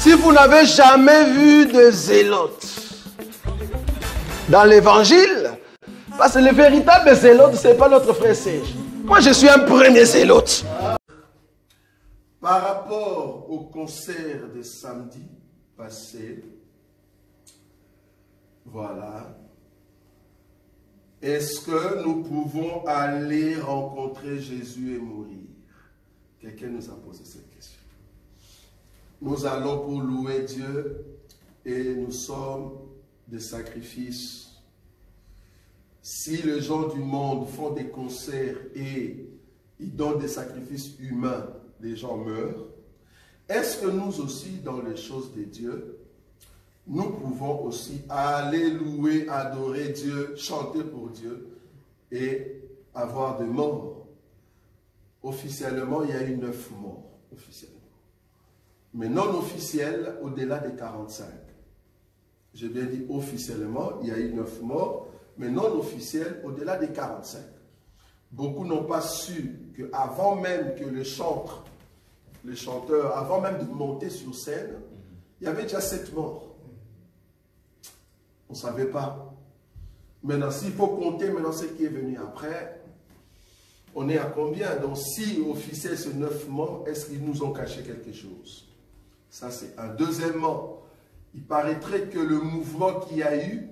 Si vous n'avez jamais vu de zélotes dans l'évangile, parce que le véritable zélote, ce n'est pas notre frère Serge. Moi, je suis un premier zélote. Par rapport au concert de samedi passé, voilà, est-ce que nous pouvons aller rencontrer Jésus et mourir? Quelqu'un nous a posé cette question. Nous allons pour louer Dieu et nous sommes des sacrifices. Si les gens du monde font des concerts et ils donnent des sacrifices humains, les gens meurent. Est-ce que nous aussi, dans les choses de Dieu, nous pouvons aussi aller louer, adorer Dieu, chanter pour Dieu et avoir des morts? Officiellement, il y a eu 9 morts, officiellement. Mais non officiels, au-delà des 45. J'ai bien dit officiellement, il y a eu 9 morts, mais non officiels, au-delà des 45. Beaucoup n'ont pas su qu'avant même que le chanteur, avant même de monter sur scène, il y avait déjà 7 morts. On ne savait pas. Maintenant, s'il faut compter maintenant ce qui est venu après, on est à combien? Donc, si officiel c'est 9 morts, est-ce qu'ils nous ont caché quelque chose? Ça, c'est un. Deuxièmement, il paraîtrait que le mouvement qu'il y a eu,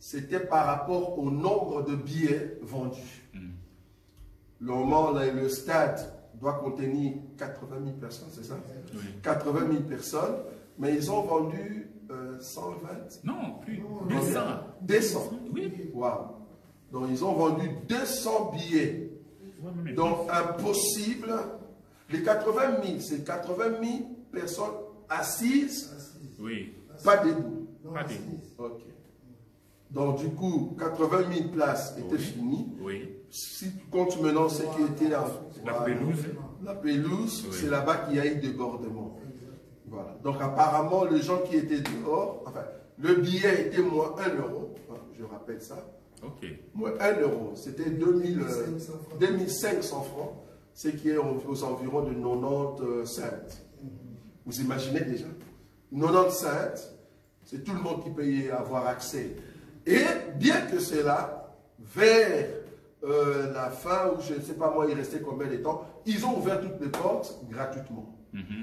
c'était par rapport au nombre de billets vendus. Normalement, le stade doit contenir 80 000 personnes, c'est ça? Oui. 80 000 personnes, mais ils ont vendu 120? Non, plus. 200. 200? Oui. Wow. Donc, ils ont vendu 200 billets. Donc, impossible. Les 80 000, c'est 80 000 personnes assises, oui. Pas debout. Pas debout. Ok. Donc, du coup, 80 000 places étaient finies. Oui. Si tu comptes maintenant ce qui était la pelouse. La pelouse, oui. C'est là-bas qu'il y a eu débordement. Voilà. Donc, apparemment, les gens qui étaient dehors, enfin, le billet était moins 1 euro. Je rappelle ça. Ok. Moins 1 euro. C'était 2500 francs. Ce qui est aux environs de 90 cents. Vous imaginez déjà? 90 cents, c'est tout le monde qui peut y avoir accès. Et bien que cela, vers la fin, ou je ne sais pas moi, il restait combien de temps, ils ont ouvert toutes les portes gratuitement.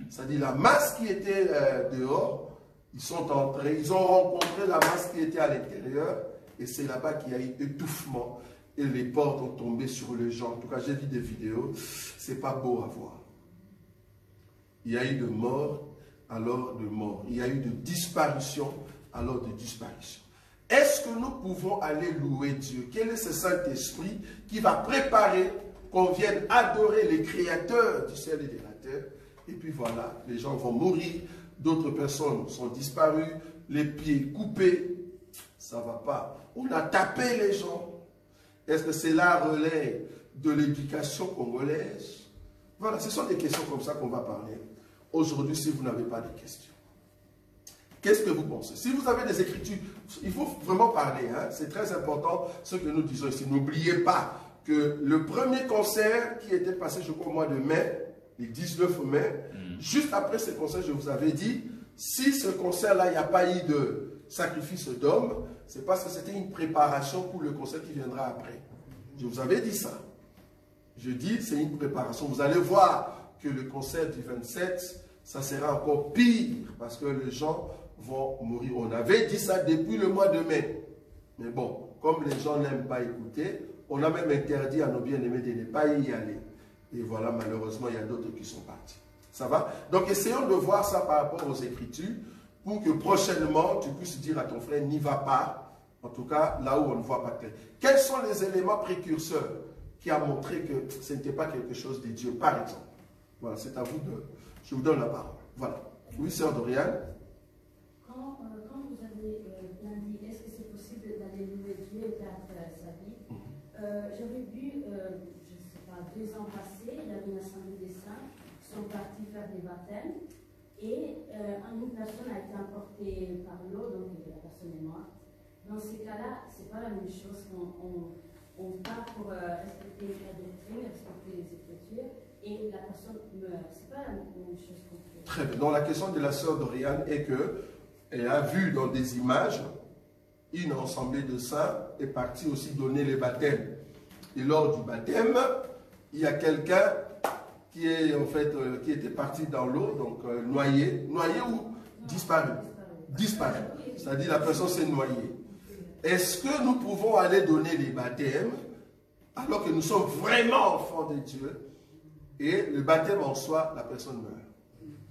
C'est-à-dire la masse qui était dehors, ils sont entrés, ils ont rencontré la masse qui était à l'intérieur, et c'est là-bas qu'il y a eu étouffement, et les portes ont tombé sur les gens. En tout cas, j'ai vu des vidéos, c'est pas beau à voir. Il y a eu de morts, alors de morts. Il y a eu de disparitions, alors de disparitions. Est-ce que nous pouvons aller louer Dieu? Quel est ce Saint-Esprit qui va préparer qu'on vienne adorer les créateurs du ciel et de la terre? Et puis voilà, les gens vont mourir, d'autres personnes sont disparues, les pieds coupés. Ça ne va pas. On a tapé les gens. Est-ce que cela relève de l'éducation congolaise? Voilà, ce sont des questions comme ça qu'on va parler. Aujourd'hui, si vous n'avez pas de questions, qu'est-ce que vous pensez? Si vous avez des écritures, il faut vraiment parler. Hein? C'est très important ce que nous disons ici. N'oubliez pas que le premier concert qui était passé, je crois, au mois de mai, le 19 mai, juste après ce concert, je vous avais dit, si ce concert-là, il n'y a pas eu de sacrifice d'homme, c'est parce que c'était une préparation pour le concert qui viendra après. Je vous avais dit ça. Je dis, c'est une préparation. Vous allez voir que le concert du 27, ça sera encore pire parce que les gens vont mourir. On avait dit ça depuis le mois de mai. Mais bon, comme les gens n'aiment pas écouter, on a même interdit à nos bien-aimés de ne pas y aller. Et voilà, malheureusement, il y a d'autres qui sont partis. Ça va? Donc, essayons de voir ça par rapport aux Écritures pour que prochainement, tu puisses dire à ton frère, n'y va pas. En tout cas, là où on ne voit pas clair. Quels sont les éléments précurseurs qui ont montré que ce n'était pas quelque chose de Dieu, par exemple? Voilà, c'est à vous de... Je vous donne la parole. Voilà. Oui, sœur Doriane. Quand vous avez bien dit, est-ce que c'est possible d'aller louer Dieu et perdre sa vie? J'avais vu, je ne sais pas, 2 ans passés, il y avait une assemblée des saints qui sont partis faire des baptêmes et une personne a été emportée par l'eau, donc la personne est morte. Dans ces cas-là, ce n'est pas la même chose qu'on part pour respecter la doctrine, respecter les Écritures. et la personne meurt. C'est pas la même chose qu'on fait. Très bien. Donc la question de la sœur Doriane est que elle a vu dans des images une assemblée de saints est partie aussi donner les baptêmes. Et lors du baptême, il y a quelqu'un qui est en fait qui était parti dans l'eau, donc noyé ou disparu. Disparu. C'est-à-dire la personne s'est noyée. Est-ce que nous pouvons aller donner les baptêmes alors que nous sommes vraiment enfants de Dieu et le baptême en soi, la personne meurt?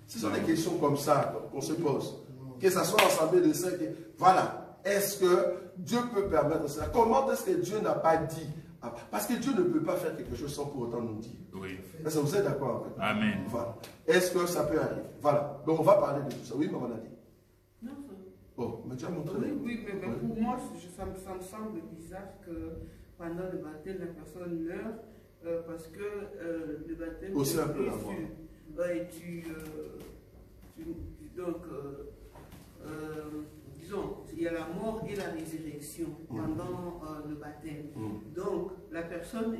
Ce sont des questions comme ça qu'on se pose. Que ce soit l'assemblée de saints, voilà. Est-ce que Dieu peut permettre cela? Comment est-ce que Dieu n'a pas dit? Parce que Dieu ne peut pas faire quelque chose sans pour autant nous dire. Oui. Est-ce que vous êtes d'accord avec moi? Amen. Voilà. Est-ce que ça peut arriver? Voilà. Donc on va parler de tout ça. Oui, maman a dit. Non, Oh, mais tu as montré. oui, mais pour moi, ça me semble bizarre que pendant le baptême, la personne meurt parce que le baptême... Aussi un peu la voix. Donc, disons, il y a la mort et la résurrection pendant le baptême. Donc, la personne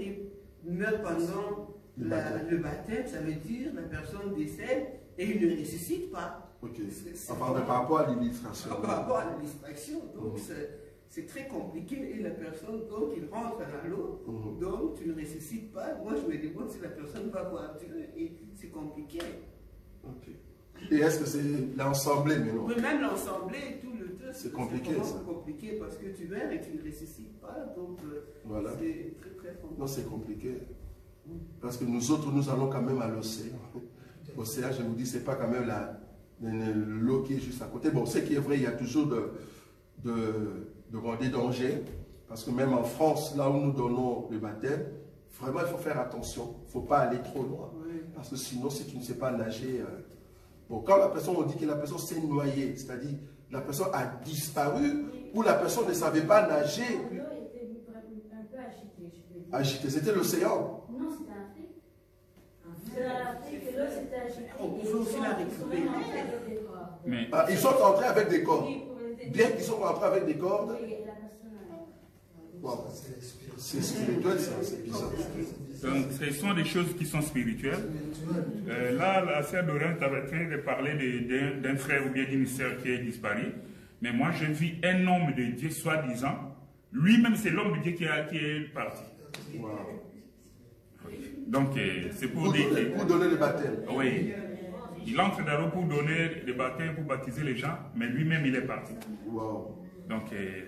meurt pendant le baptême, ça veut dire la personne décède et il ne ressuscite pas. Ok. Enfin, par rapport à l'illustration. Par rapport à l'illustration. Donc, c'est très compliqué. Et la personne, donc, il rentre dans l'eau. Donc, tu ne ressuscites pas. Moi, je me demande si la personne va voir Dieu. Et c'est compliqué. Ok. Et est-ce que c'est l'ensemblée maintenant? Mais même l'ensemblée, tout le temps, c'est compliqué. C'est compliqué parce que tu meurs et tu ne ressuscites pas. Donc, voilà. C'est très, très compliqué. Non, c'est compliqué. Parce que nous autres, nous allons quand même à l'océan. L'océan, je vous dis, c'est pas quand même l'eau qui est juste à côté. Bon, ce qui est vrai, il y a toujours des dangers. Parce que même en France, là où nous donnons le baptême, vraiment, il faut faire attention. Il ne faut pas aller trop loin. Oui. Parce que sinon, si tu ne sais pas nager... Bon, quand la personne, on dit que la personne s'est noyée, c'est-à-dire la personne a disparu ou la personne ne savait pas nager. L'eau était un peu agitée, je peux dire. Agitée, c'était l'océan. Non, c'était un Afrique. C'est en Afrique que l'eau s'était agitée. On pouvait aussi la récupérer. Mais Ils sont entrés avec des cordes. Oui, Bien qu'ils sont rentrés avec des cordes. oui, la personne Wow. C'est spirituel, ça, c'est bizarre. donc, ce sont des choses qui sont spirituelles. Là, la sœur Doriane avait train de parler d'un frère ou bien d'une sœur qui est disparu. Mais moi, je vis un homme de Dieu, soi-disant. Lui-même, c'est l'homme de Dieu qui est parti. Wow. Donc, c'est pour dire Pour donner le baptême. oui, il entre dans l'eau pour donner le baptême, pour baptiser les gens, mais lui-même, il est parti. Wow. Donc,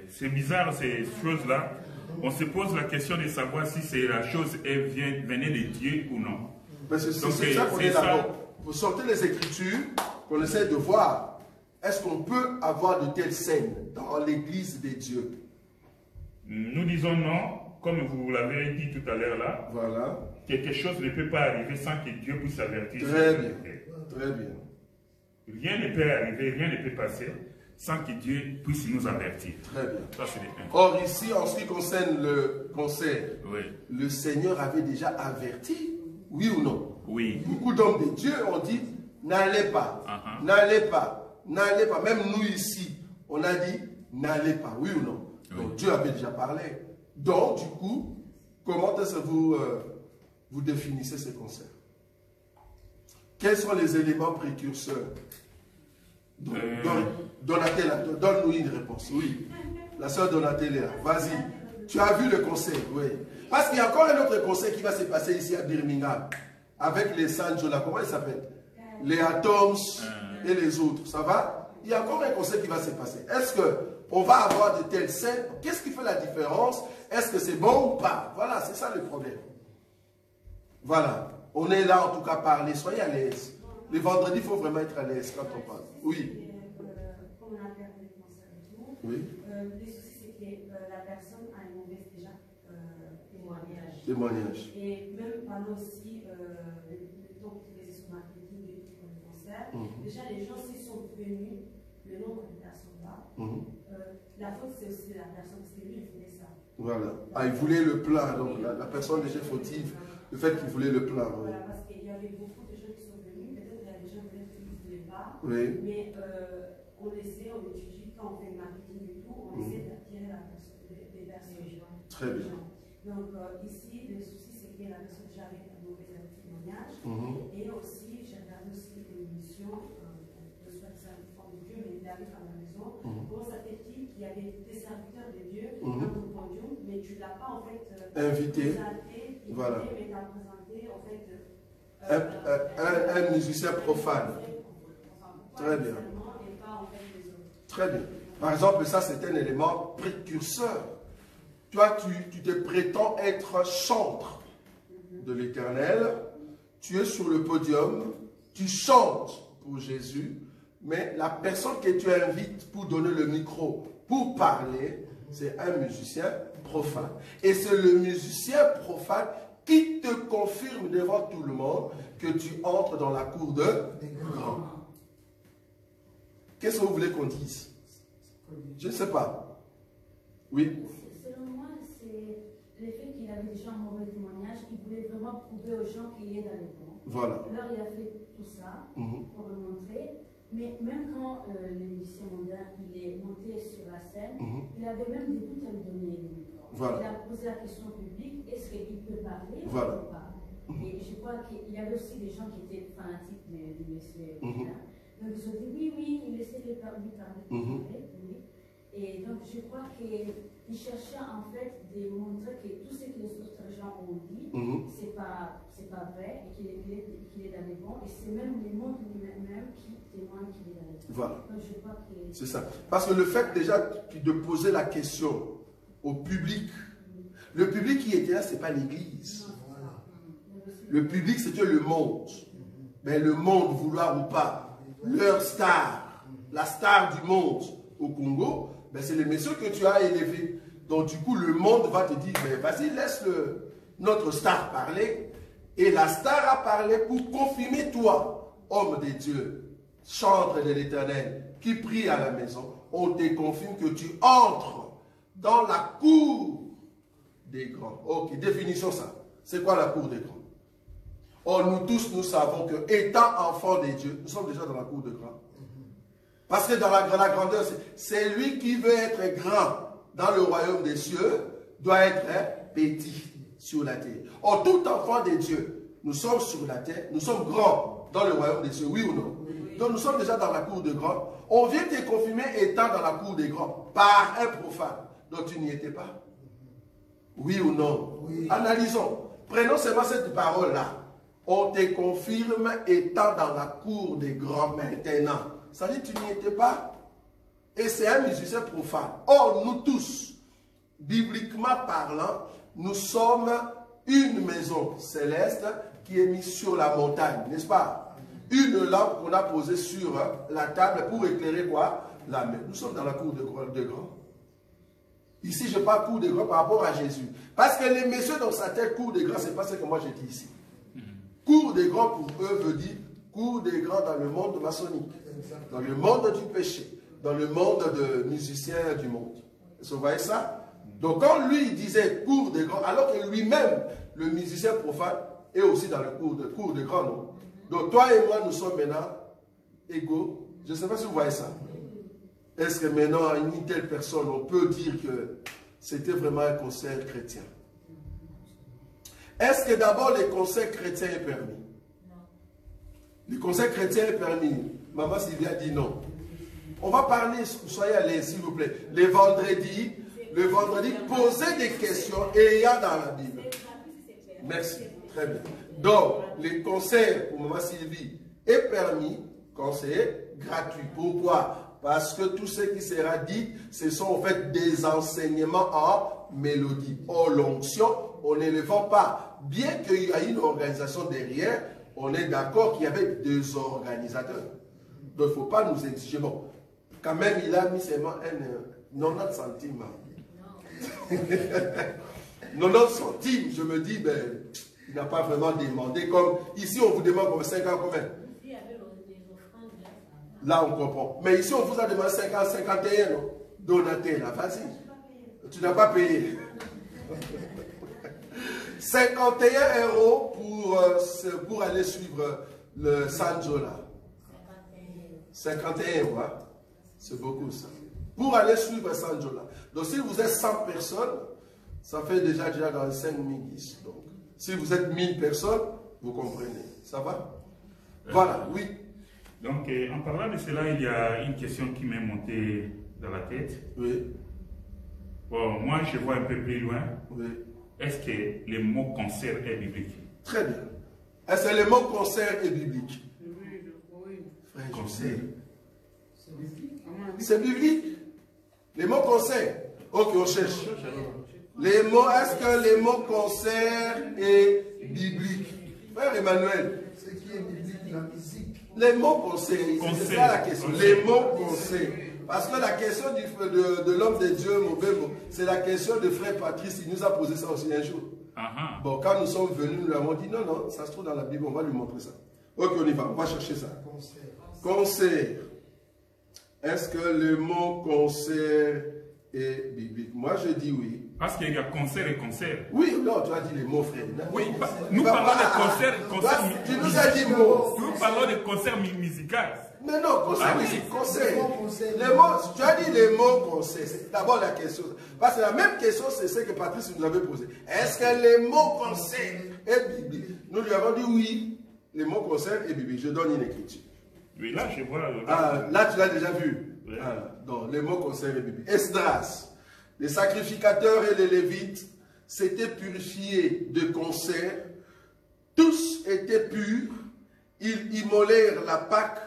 c'est bizarre ces choses-là. On se pose la question de savoir si c'est la chose venait de Dieu ou non. Mais c'est ça qu'on est là. Vous sortez les Écritures, qu'on essaie de voir. Est-ce qu'on peut avoir de telles scènes dans l'Église des dieux? Nous disons non, comme vous l'avez dit tout à l'heure là. Voilà. Quelque chose ne peut pas arriver sans que Dieu puisse avertir. Très bien. Très bien. Rien ne peut arriver, rien ne peut passer sans que Dieu puisse nous avertir. Très bien. Ça, c'est les points. Or, ici, en ce qui concerne le conseil, Oui. le Seigneur avait déjà averti, oui ou non? Oui. Beaucoup d'hommes de Dieu ont dit, n'allez pas, n'allez pas, n'allez pas. Même nous ici, on a dit, n'allez pas, oui ou non? Donc Dieu avait déjà parlé. Donc, du coup, comment est-ce que vous définissez ces conseils? Quels sont les éléments précurseurs? Donatella, donne-nous une réponse. Oui. La sœur Donatella, vas-y. Tu as vu le conseil, oui. Parce qu'il y a encore un autre conseil qui va se passer ici à Birmingham. Avec les Sanjo, là, comment ils s'appellent? Les Atoms et les autres. Ça va? Il y a encore un conseil qui va se passer. Est-ce qu'on va avoir de telles scènes? Qu'est-ce qui fait la différence? Est-ce que c'est bon ou pas? Voilà, c'est ça le problème. Voilà. On est là en tout cas parler. Soyez à l'aise. Les vendredis, il faut vraiment être à l'aise quand on parle. Oui. Comme on a perdu le conseil avec nous, Oui. le souci c'est que la personne a une mauvaise déjà témoignage. Témoignage. Et même pendant aussi le temps que les sur marketing et tout comme le concert, déjà les gens s'ils sont venus, le nombre de personnes là, la faute c'est aussi la personne, parce que lui il voulait ça. Voilà. Ah, il voulait le plein, donc la personne déjà fautive, le fait qu'il voulait le plein. Oui. Voilà, parce qu'il y avait beaucoup de gens qui sont venus, peut-être il y a des gens qui ne voulaient pas, Oui. mais on essaie, on étudie, quand on fait le marketing et tout, on essaie d'attirer des personnes. Très bien. Donc ici, le souci c'est que la personne déjà avec un mauvais témoignage. témoignages. Et aussi, j'ai regardé aussi une émission de soi-disant une forme de Dieu, mais il arrive à la maison. Comment ça fait-il qu'il y avait des serviteurs de Dieu dans ton podium, mais tu ne l'as pas en fait invité. Voilà. Mais tu as présenté en fait un musicien profane. Très bien. Très bien. Par exemple, ça c'est un élément précurseur. Toi, tu te prétends être chantre de l'Éternel. Tu es sur le podium, tu chantes pour Jésus, mais la personne que tu invites pour donner le micro, pour parler, c'est un musicien profane. Et c'est le musicien profane qui te confirme devant tout le monde que tu entres dans la cour de grand. Qu'est-ce que vous voulez qu'on dise? Je ne sais pas. Oui. Selon moi, c'est le fait qu'il avait déjà un mauvais témoignage. Il voulait vraiment prouver aux gens qu'il est dans les bons. Voilà. Alors il a fait tout ça pour le montrer. Mais même quand le musicien mondain il est monté sur la scène, il avait même des doutes à lui donner le micro. Voilà. Il a posé la question au public, est-ce qu'il peut parler voilà. ou pas? Et je crois qu'il y avait aussi des gens qui étaient fanatiques du monsieur mondain. Donc ils ont dit oui, il essaie de lui parler. Oui. Et donc je crois qu'il cherchait en fait de montrer que tout ce que les autres gens ont dit, c'est pas vrai, et qu'il est dans les bons. Et c'est même les mondes lui-même qui témoignent qu'il est dans les bons. Voilà. Donc je crois que... C'est ça. Parce que le fait déjà de poser la question au public, le public qui était là, ce n'est pas l'église. Le public, c'était le monde. Mais le monde, vouloir ou pas, leur star, la star du monde au Congo, ben c'est le monsieur que tu as élevé. Donc du coup, le monde va te dire, ben, vas-y, laisse notre star parler. Et la star a parlé pour confirmer toi, homme de Dieu, chantre de l'Éternel, qui prie à la maison. On te confirme que tu entres dans la cour des grands. Ok, définissons ça. C'est quoi la cour des grands? Or, nous tous, nous savons que, étant enfants de Dieu, nous sommes déjà dans la cour des grands. Parce que dans la grandeur, c'est lui qui veut être grand dans le royaume des cieux, doit être petit sur la terre. Or, tout enfant de Dieu, nous sommes sur la terre, nous sommes grands dans le royaume des cieux, oui ou non? Oui. Donc, nous sommes déjà dans la cour des grands. On vient te confirmer étant dans la cour des grands par un profane. Donc, tu n'y étais pas? Oui ou non? Oui. Analysons. Prenons seulement cette parole-là. On te confirme étant dans la cour des grands maintenant. Ça dit tu n'y étais pas. Et c'est un musicien profane. Or, nous tous, bibliquement parlant, nous sommes une maison céleste qui est mise sur la montagne, n'est-ce pas? Une lampe qu'on a posée sur la table pour éclairer quoi? La mer. Nous sommes dans la cour de grands. Ici, je parle cour de grands par rapport à Jésus. Parce que les messieurs dans sa tête, cour de grands, ce n'est pas ce que moi j'ai dit ici. Cour des grands pour eux veut dire cour des grands dans le monde maçonnique, dans le monde du péché, dans le monde de musiciens du monde. Vous voyez ça? Donc quand lui il disait cour des grands, alors que lui-même, le musicien profane, est aussi dans le cour des grands, non? Donc toi et moi, nous sommes maintenant égaux. Je ne sais pas si vous voyez ça. Est-ce que maintenant, à une telle personne, on peut dire que c'était vraiment un concert chrétien? Est-ce que d'abord les concerts chrétiens est permis? Non. Les concerts chrétiens est permis. Maman Sylvia dit non. On va parler, soyez à l'aise s'il vous plaît. Le vendredi, posez des questions ayant dans la Bible. Merci, très bien. Donc, les concerts pour Maman Sylvie est permis quand c'est gratuit. Pourquoi? Parce que tout ce qui sera dit, ce sont en fait des enseignements en mélodie. Or, l'onction, on ne le vend pas. Bien qu'il y ait une organisation derrière, on est d'accord qu'il y avait deux organisateurs. Donc, il ne faut pas nous exiger. Bon, quand même, il a mis seulement 90 centimes. 90 centimes, je me dis, ben, il n'a pas vraiment demandé. Comme ici, on vous demande comme 5 ans combien? Là, on comprend. Mais ici, on vous a demandé 50, 51, non? Donaté, là, vas-y. Tu n'as pas payé. 51 € pour aller suivre le Sanjo là. 51 €, hein? C'est beaucoup ça. Pour aller suivre Sanjo là. Donc si vous êtes 100 personnes, ça fait déjà dans 5 000 ici. Donc si vous êtes 1000 personnes, Vous comprenez? Ça va? Voilà, oui. Donc, en parlant de cela, il y a une question qui m'est montée dans la tête. Oui. Bon, moi, je vois un peu plus loin. Oui. Est-ce que le mot concert est biblique? Très bien. Est-ce que le mot concert est biblique? Oui, je crois, oui. Frère, je sais. C'est biblique. C'est biblique. Les mots concert. Ok, on cherche. Les mots, est-ce que le mot concert est biblique? Frère Emmanuel. Ce qui est biblique, la musique. Les mots concert, c'est ça la question. Les mots concert. Parce que la question de l'homme de Dieu, mauvais mot, c'est la question de frère Patrice. Il nous a posé ça aussi un jour. Bon, quand nous sommes venus, nous lui avons dit non, non, ça se trouve dans la Bible, on va lui montrer ça. Ok, on y va, on va chercher ça. Concert. Est-ce que le mot concert est biblique? Moi, je dis oui. Parce qu'il y a concert et concert. Oui, non, tu as dit les mots, frère. Oui, nous parlons de concert Tu nous as dit mots. Nous parlons de concert musical. Mais non, concert, Ah oui. c'est concert. Les mots, tu as dit les mots concert. C'est d'abord la question. Parce que la même question, c'est ce que Patrice nous avait posé. Est-ce que les mots concert est biblique? Nous lui avons dit oui, les mots concert est biblique. Je donne une écriture. Oui, là, je vois. Là, tu l'as déjà vu. Oui. Donc, les mots concert est biblique. Esdras. Les sacrificateurs et les lévites s'étaient purifiés de concert. Tous étaient purs. Ils immolèrent la Pâque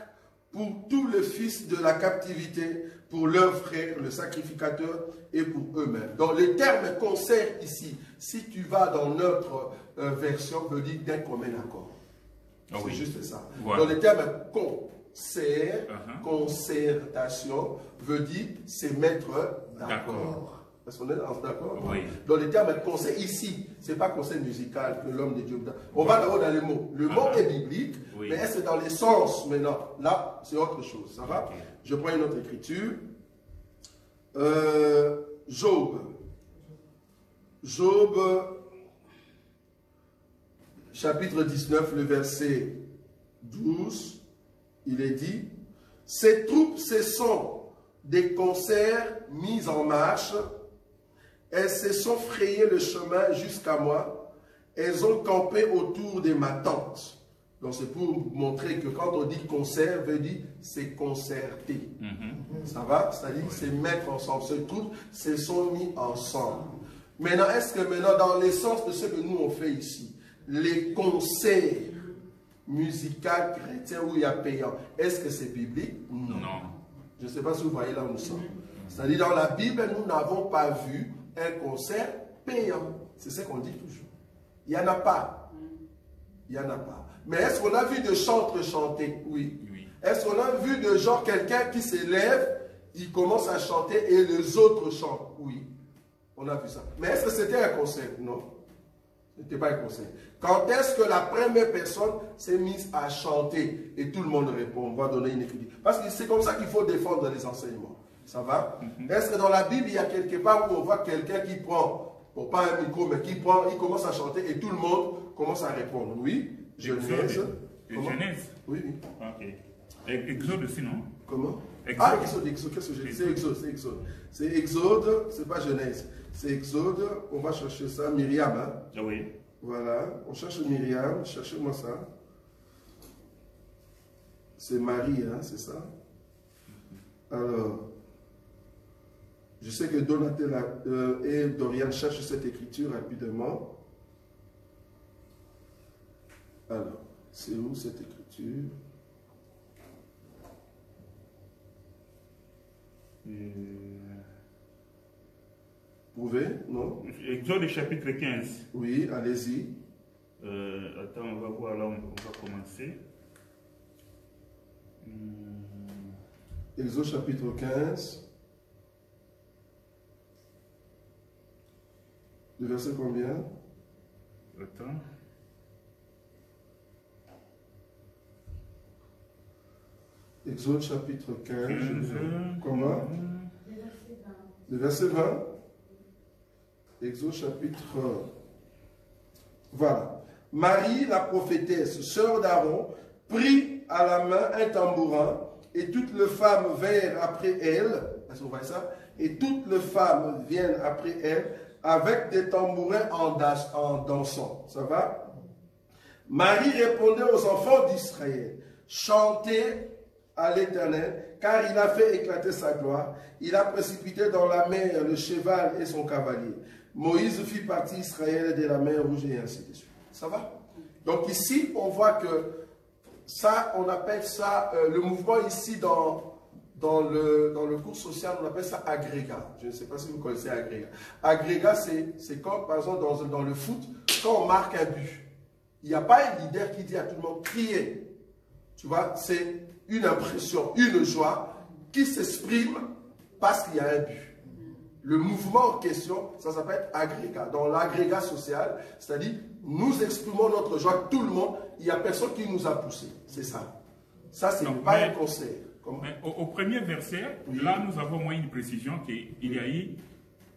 pour tous les fils de la captivité, pour leurs frères, le sacrificateur, et pour eux-mêmes. Donc le terme concert ici, si tu vas dans notre version, veut dire d'un commun accord. Ah oui. C'est juste ça. Voilà. Donc le terme concert, concertation, veut dire se mettre d'accord. Est-ce qu'on est d'accord? Oui. Donc le terme concert ici, ce n'est pas concert musical que l'homme de Dieu. On va d'abord dans les mots. Le mot est biblique, Oui. mais est-ce dans les sens maintenant? Là, c'est autre chose. Ça va? Ok. Je prends une autre écriture. Job. Job, chapitre 19, le verset 12, il est dit: ces troupes, ce sont des concerts mis en marche. Elles se sont frayées le chemin jusqu'à moi. Elles ont campé autour de ma tente. Donc c'est pour montrer que quand on dit concert, veut dire c'est concerté. Ça va? C'est-à-dire c'est mettre ensemble. Ces troupes se sont mis ensemble. Maintenant, est-ce que maintenant, dans l'essence de ce que nous on fait ici, les concerts musicaux chrétiens où il y a payant, est-ce que c'est biblique? Non. Je ne sais pas si vous voyez là où nous sommes. C'est-à-dire dans la Bible, nous n'avons pas vu un concert payant. C'est ce qu'on dit toujours. Il n'y en a pas. Il n'y en a pas. Mais est-ce qu'on a vu de chantres chanter? Oui. Est-ce qu'on a vu de gens, quelqu'un qui s'élève, il commence à chanter et les autres chantent? Oui. On a vu ça. Mais est-ce que c'était un concert? Non. Ce n'était pas un concert. Quand est-ce que la première personne s'est mise à chanter et tout le monde répond? On va donner une écriture. Parce que c'est comme ça qu'il faut défendre les enseignements. Ça va? Est-ce que dans la Bible, il y a quelque part où on voit quelqu'un qui prend, bon, pas un micro, mais qui prend, il commence à chanter et tout le monde commence à répondre? Oui. Genèse. Genèse. Oui, oui. Ok. Exode aussi, non? Comment? Exode. Ah, Exode, Exode, qu'est-ce que j'ai dit? C'est Exode, c'est Exode. C'est Exode, c'est pas Genèse. C'est Exode, on va chercher ça. Myriam, hein? Ah oui. Voilà, on cherche Myriam, cherchez-moi ça. C'est Marie, hein, c'est ça? Alors, je sais que Donatella et Dorian cherchent cette écriture rapidement. Alors, c'est où cette écriture? Vous pouvez, non? Exode chapitre 15. Oui, allez-y. Attends, on va voir là, on va commencer. Exode chapitre 15. Le verset combien? Attends. Exode chapitre 15. 15. Comment? Le verset 20. Exode chapitre. Voilà. Marie, la prophétesse, sœur d'Aaron, prit à la main un tambourin, et toutes les femmes vinrent après elle. Est-ce que vous voyez ça? Et toutes les femmes viennent après elle avec des tambourins en dansant. Ça va? Marie répondait aux enfants d'Israël, chantez à l'Éternel, car il a fait éclater sa gloire. Il a précipité dans la mer le cheval et son cavalier. Moïse fit partir Israël de la mer Rouge et ainsi de suite. Ça va? Donc ici, on voit que ça, on appelle ça, le mouvement ici dans le cours social, on appelle ça agrégat. Je ne sais pas si vous connaissez agrégat. Agrégat, c'est comme, par exemple, dans le foot, quand on marque un but, il n'y a pas un leader qui dit à tout le monde, criez. Tu vois, c'est une impression, une joie qui s'exprime parce qu'il y a un but. Le mouvement en question, ça s'appelle agrégat. Dans l'agrégat social, c'est-à-dire, nous exprimons notre joie, tout le monde, il n'y a personne qui nous a poussé. C'est ça. Ça, c'est pas un concert. Au premier verset, oui. Là, nous avons moins une précision qu'il y a eu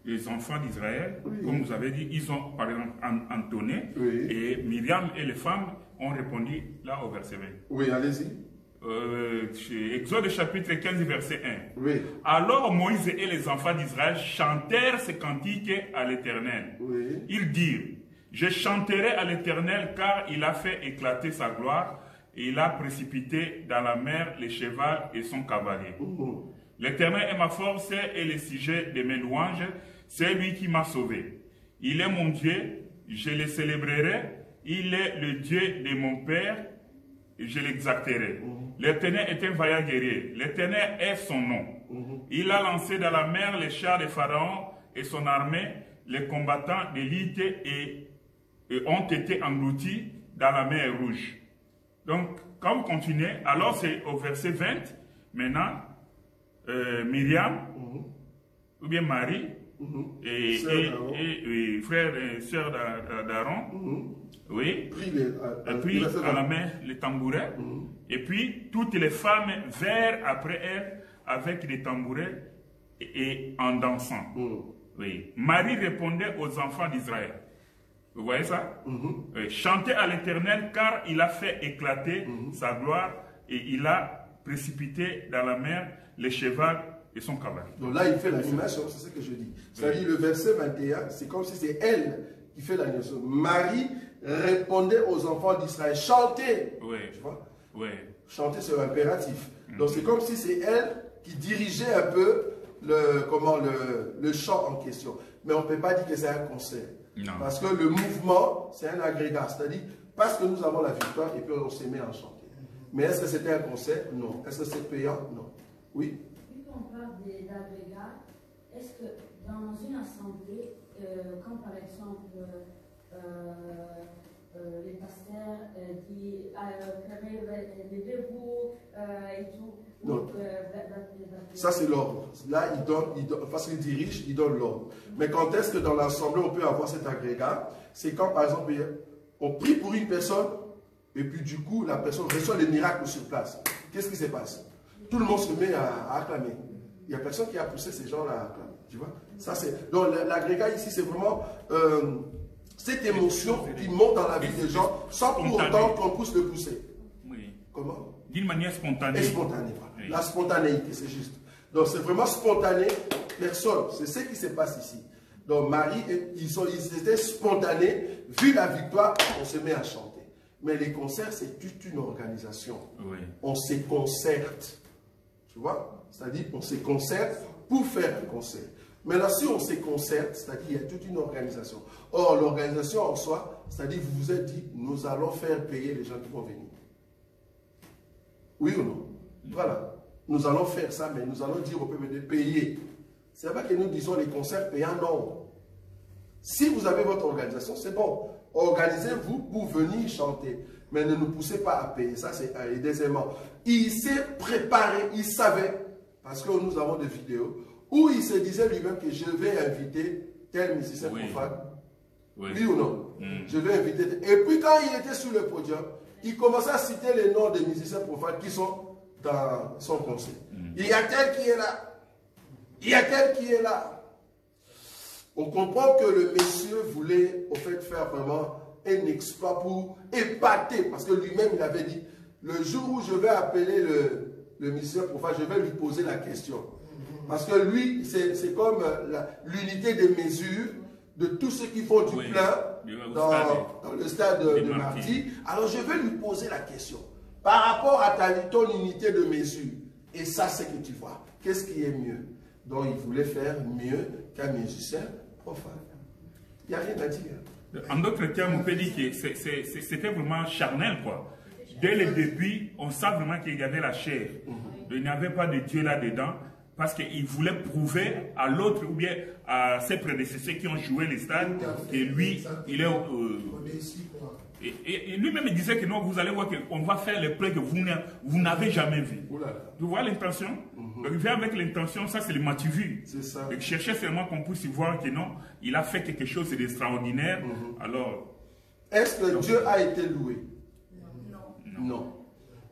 les enfants d'Israël, oui. Comme vous avez dit, ils ont, par exemple, entonné, oui. Et Myriam et les femmes ont répondu là au verset 20. Oui, allez-y. Exode chapitre 15, verset 1. Oui. Alors Moïse et les enfants d'Israël chantèrent ces cantiques à l'Éternel. Oui. Ils dirent, je chanterai à l'Éternel car il a fait éclater sa gloire et il a précipité dans la mer les chevaux et son cavalier. L'Éternel est ma force et le sujet de mes louanges, c'est lui qui m'a sauvé. Il est mon Dieu, je le célébrerai, il est le Dieu de mon Père, je l'exalterai. L'Éternel est un vaillant guerrier, l'Éternel est son nom. Il a lancé dans la mer les chars de Pharaon et son armée, les combattants d'élite et ont été engloutis dans la mer Rouge. Donc, quand vous continuez, alors c'est au verset 20, maintenant, Myriam, ou bien Marie, et frère et sœur d'Aaron, oui, puis à la main les tambourins, et puis toutes les femmes vinrent après elle avec des tambourins et en dansant. Oui. Marie répondait aux enfants d'Israël. Vous voyez ça? Chantez à l'Éternel car il a fait éclater sa gloire et il a précipité dans la mer les chevaux et son cavalier. Donc là, il fait l'animation, c'est ce que je dis. C'est-à-dire le verset 21, c'est comme si c'est elle qui fait l'animation. Marie répondait aux enfants d'Israël, chantez. Oui. Tu vois? Oui. Chanter, c'est impératif. Donc c'est comme si c'est elle qui dirigeait un peu le chant en question. Mais on ne peut pas dire que c'est un concert. Non. Parce que le mouvement, c'est un agrégat. C'est-à-dire, parce que nous avons la victoire, et puis on se met à chanter. Mais est-ce que c'était un concert? Non. Est-ce que c'est payant? Non. Oui? Vu qu'on parle d'agrégat, est-ce que dans une assemblée, comme par exemple les pasteurs disent les debout et tout. Non. Ça, c'est l'ordre. Là, il donne, parce qu'il dirige, il donne l'ordre. Mais quand est-ce que dans l'assemblée, on peut avoir cet agrégat? C'est quand, par exemple, on prie pour une personne, et puis du coup, la personne reçoit les miracles sur place. Qu'est-ce qui se passe? Tout le monde se met à acclamer. Il n'y a personne qui a poussé ces gens-là à acclamer. Tu vois? Ça, c'est... Donc, l'agrégat ici, c'est vraiment cette émotion qui monte dans la vie des gens, sans pour autant qu'on puisse le pousser. Oui. Comment? D'une manière spontanée. Et spontanée, voilà. Oui. La spontanéité, c'est juste. Donc c'est vraiment spontané, personne. C'est ce qui se passe ici. Donc Marie, ils étaient spontanés, vu la victoire, on se met à chanter. Mais les concerts, c'est toute une organisation. Oui. On se concerte. Tu vois? C'est-à-dire on se concerte pour faire un concert. Maintenant, si on se concerte, c'est-à-dire il y a toute une organisation. Or, l'organisation en soi, c'est-à-dire vous vous êtes dit, nous allons faire payer les gens qui vont venir. Oui ou non? Voilà. Nous allons faire ça, mais nous allons dire au peuple de payer. C'est pas que nous disons les concerts payants, non. Si vous avez votre organisation, c'est bon. Organisez-vous pour venir chanter. Mais ne nous poussez pas à payer. Ça, c'est un. Et deuxièmement, il s'est préparé, il savait, parce que nous avons des vidéos, où il se disait lui-même que je vais inviter tel musicien profane. Oui. Oui ou non? Je vais inviter. Et puis quand il était sur le podium, il commençait à citer les noms des musiciens profanes qui sont dans son conseil. Il y a tel qui est là. Il y a tel qui est là. On comprend que le monsieur voulait au fait faire vraiment un exploit pour épater. Parce que lui-même, il avait dit, le jour où je vais appeler le musicien profane, je vais lui poser la question. Parce que lui, c'est comme l'unité de mesure de tous ceux qui font du plein dans le stade de martyr. Alors je vais lui poser la question. Par rapport à ton unité de mesure, et ça c'est que tu vois, qu'est-ce qui est mieux? Donc il voulait faire mieux qu'un musicien profane. Il n'y a rien à dire. En d'autres termes, on peut dire que c'était vraiment charnel, quoi. Dès le début, on sent vraiment qu'il y avait la chair. Il n'y avait pas de Dieu là-dedans, parce qu'il voulait prouver à l'autre, ou bien à ses prédécesseurs qui ont joué les stades, que lui, il est... Et lui-même disait que non, vous allez voir qu'on va faire les preuves que vous n'avez jamais vues. Tu vois l'intention? Donc il vient avec l'intention, ça c'est le matu-vu. C'est ça. Donc, il cherchait seulement qu'on puisse voir que non, il a fait quelque chose d'extraordinaire. Alors... Est-ce que Dieu a été loué? Non.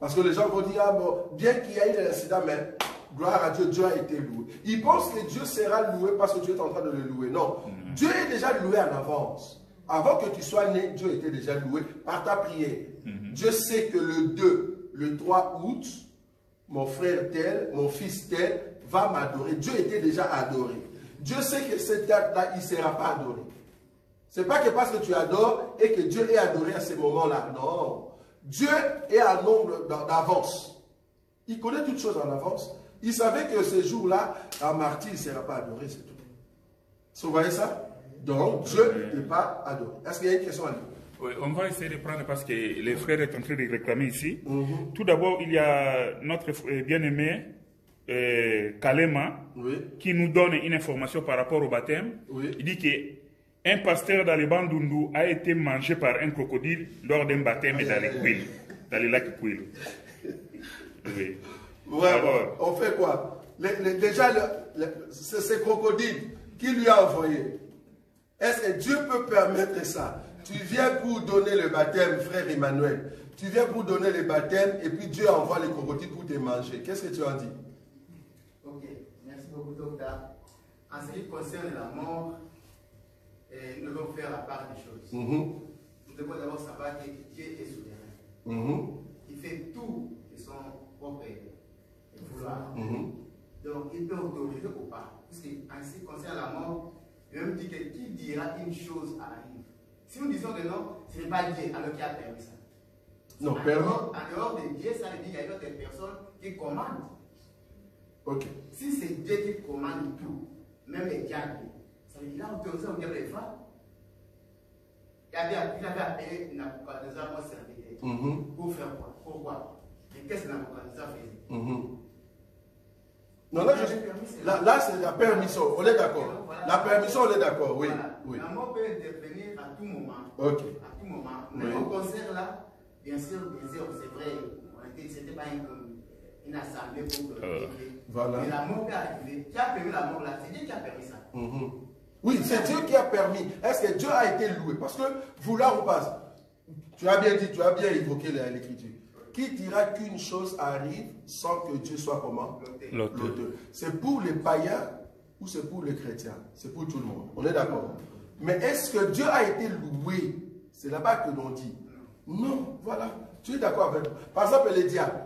Parce que les gens vont dire, ah bon, bien qu'il y ait eu l'incident, mais gloire à Dieu, Dieu a été loué. Ils pensent que Dieu sera loué parce que Dieu est en train de le louer. Non. Dieu est déjà loué en avance. Avant que tu sois né, Dieu était déjà loué par ta prière. Dieu sait que le 2, le 3 août, mon frère tel, mon fils tel, va m'adorer. Dieu était déjà adoré. Dieu sait que cette date-là, il ne sera pas adoré. Ce n'est pas que parce que tu adores et que Dieu est adoré à ce moment-là. Non. Dieu est un nombre d'avance. Il connaît toutes choses en avance. Il savait que ce jour-là, un martyr, il ne sera pas adoré, c'est tout. Vous voyez ça? Donc, Dieu n'est pas adoré. Est-ce qu'il y a une question à lui? Oui, on va essayer de prendre parce que les frères sont en train de réclamer ici. Tout d'abord, il y a notre bien-aimé Kalema qui nous donne une information par rapport au baptême. Il dit qu'un pasteur dans les Bandundu a été mangé par un crocodile lors d'un baptême dans le lac Kouil. Oui. On fait quoi? Déjà, c'est ce crocodile qui lui a envoyé. Est-ce que Dieu peut permettre ça? Tu viens pour donner le baptême, frère Emmanuel. Tu viens pour donner le baptême et puis Dieu envoie les crocodiles pour te manger. Qu'est-ce que tu en dis? Ok, merci beaucoup, docteur. En ce qui concerne la mort, nous devons faire la part des choses. Nous devons d'abord savoir que Dieu est souverain. Il fait tout de son propre vouloir. Donc, il peut autoriser ou pas. Parce qu'en ce qui concerne la mort, il même dit que qui dira une chose arrive. Si nous disons que non, ce n'est pas Dieu, alors qui a permis ça? Non, en dehors de Dieu, ça veut dire qu'il y a d'autres personnes qui commandent. Ok. Si c'est Dieu qui commande tout, même les diables, ça veut dire qu'il a autorisé au diable les femmes. Il avait appelé Nabucodonosor mon serviteur. Pour faire quoi? Pourquoi? Et qu'est-ce que Nabucodonosor faisait? Non, là c'est la permission, on est d'accord. La permission, on est d'accord, oui. La mort peut intervenir à tout moment. Ok. À tout moment. Mais au concert là, bien sûr, c'est vrai, c'était pas une assemblée pour voilà. Mais la mort peut arriver. Qui a permis la mort là? C'est Dieu qui a permis ça. Oui, c'est Dieu qui a permis. Est-ce que Dieu a été loué? Parce que vouloir ou pas, tu as bien dit, tu as bien évoqué l'écriture. Qui dira qu'une chose arrive sans que Dieu soit comment? L'auteur. C'est pour les païens ou c'est pour les chrétiens? C'est pour tout le monde. On est d'accord? Mais est-ce que Dieu a été loué? C'est là-bas que l'on dit. Non, voilà. Tu es d'accord avec moi? Par exemple, le diable.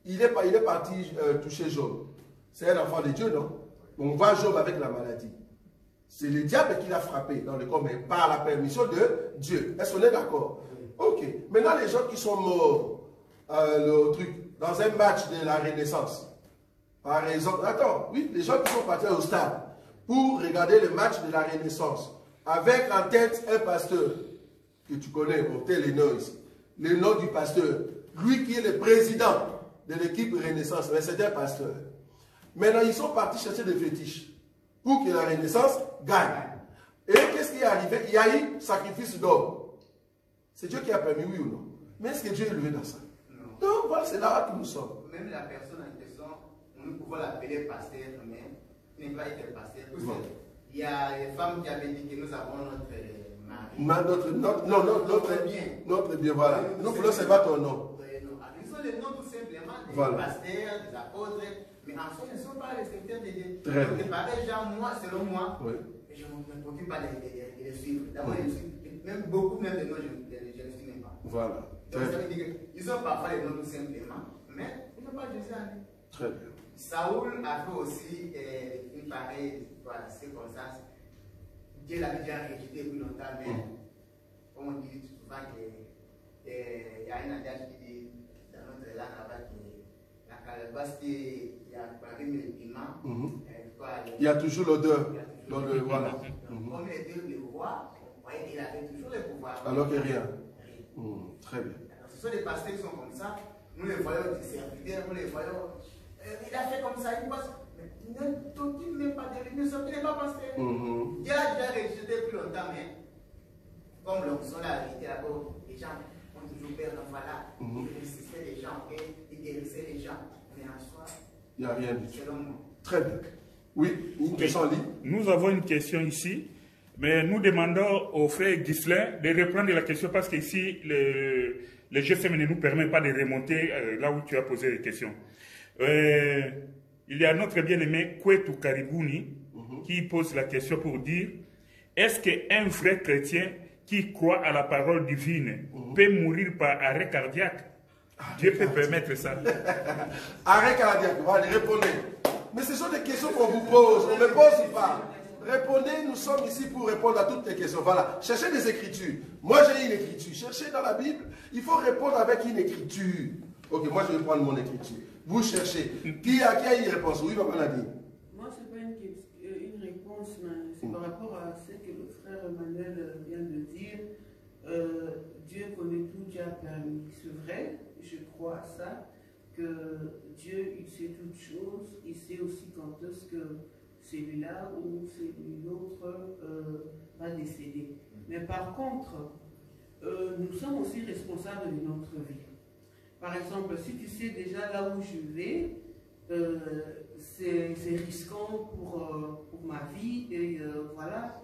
Il est parti toucher Job. C'est un enfant de Dieu, non? On voit Job avec la maladie. C'est le diable qui l'a frappé dans le corps, mais par la permission de Dieu. Est-ce qu'on est d'accord? Ok. Maintenant, les gens qui sont morts, dans un match de la Renaissance, par exemple, les gens qui sont partis au stade pour regarder le match de la Renaissance, avec en tête un pasteur que tu connais, bon, tel les noms ici, le nom du pasteur, lui qui est le président de l'équipe Renaissance, mais c'est un pasteur. Maintenant, ils sont partis chercher des fétiches pour que la Renaissance gagne. Et qu'est-ce qui est arrivé? Il y a eu sacrifice d'homme. C'est Dieu qui a permis, oui ou non? Mais est-ce que Dieu est levé dans ça? Non, voilà, c'est là que nous sommes. Même la personne en question, nous pouvons l'appeler pasteur, mais il n'est pas été pasteur. Il y a les femmes qui avaient dit que nous avons notre mari. Notre bien, voilà. Nous voulons savoir ton nom. Ils sont les noms tout simplement des pasteurs, des apôtres, mais en soi, ils ne sont pas les secteurs de Dieu. Donc, pareil, genre, moi, selon moi, je ne me préoccupe pas de les suivre. D'abord, même beaucoup de nos, je ne suis même pas. Voilà. Donc, ça veut dire qu'ils ont parfois les noms tout simplement, mais ils n'ont pas Jésus en eux. Très bien. Saoul a fait aussi une pareille circonstance. Dieu l'avait déjà rejeté depuis longtemps, mais comme on dit souvent qu'il y a un adage qui dit dans notre langue là-bas que la calebasse, il y a mis le piment. Il y a toujours l'odeur. Voilà. Comme les deux le rois, on voyait qu'il avait toujours le pouvoir. Alors que rien. Très bien. Alors, ce sont des pasteurs qui sont comme ça. Nous les voyons des serviteurs, nous les voyons. Il a fait comme ça, il passe. Mais ne t'occupe même pas de lui, ne sortez pas pasteur. Dieu a déjà rejeté depuis longtemps, mais comme l'onction l'a arrêté là-bas, les gens ont toujours peur d'enfant là. Ils résistaient les gens, ils guérissaient les gens. Mais en soi, il n'y a rien du tout. selon moi. Très bien. Oui, une question en ligne. Nous avons une question ici, mais nous demandons au frère Ghislain de reprendre la question parce qu'ici, le GSM ne nous permet pas de remonter là où tu as posé les questions. Il y a notre bien-aimé Kwetu Karibuni qui pose la question pour dire est-ce qu'un vrai chrétien qui croit à la parole divine peut mourir par arrêt cardiaque? Dieu peut permettre ça. Arrêt cardiaque, voilà, répondez. Mais ce sont des questions qu'on vous pose, on ne pose pas. Répondez, nous sommes ici pour répondre à toutes les questions. Voilà, cherchez des écritures. Moi j'ai une écriture. Cherchez dans la Bible, il faut répondre avec une écriture. Ok, moi je vais prendre mon écriture. Vous cherchez. Qui a une réponse? Oui, Papa Nadine. Moi, ce n'est pas une réponse, mais c'est par rapport à ce que le frère Emmanuel vient de dire. Dieu connaît tout, Dieu a permis. C'est vrai, je crois à ça, que Dieu, il sait toutes choses. Il sait aussi quand est-ce que celui-là ou l'autre va décéder. Mais par contre, nous sommes aussi responsables de notre vie. Par exemple, si tu sais déjà là où je vais, c'est risquant pour ma vie et voilà,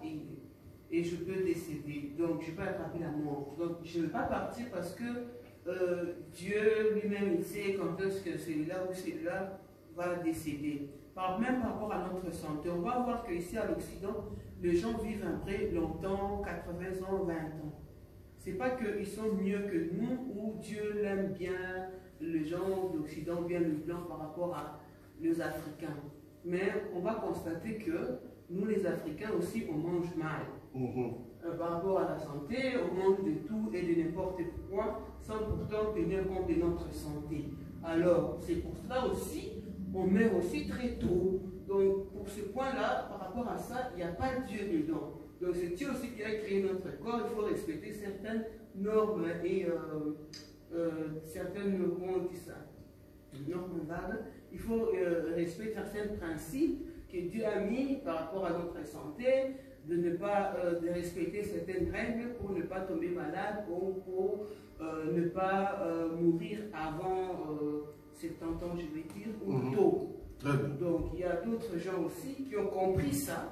et je peux décéder. Donc, je peux attraper la mort. Donc, je ne vais pas partir parce que Dieu lui-même, il sait quand est-ce que celui-là ou celui-là va décéder. Même par rapport à notre santé, on va voir qu'ici à l'Occident, les gens vivent après longtemps, 80 ans, 20 ans. C'est pas qu'ils sont mieux que nous ou Dieu l'aime bien les gens d'Occident, bien le blanc par rapport à les Africains. Mais on va constater que nous les Africains aussi, on mange mal. Par rapport à la santé, on mange de tout et de n'importe quoi sans pourtant tenir compte de notre santé. Alors, c'est pour cela aussi, on meurt aussi très tôt. Donc, pour ce point-là, par rapport à ça, il n'y a pas Dieu dedans. Donc, c'est Dieu aussi qui a créé notre corps. Il faut respecter certaines normes et certaines, comment on dit ça, normes vagues. Il faut respecter certains principes que Dieu a mis par rapport à notre santé, de ne pas de respecter certaines règles pour ne pas tomber malade ou pour ne pas mourir avant 70 ans, je vais dire, ou tôt. Donc, il y a d'autres gens aussi qui ont compris ça.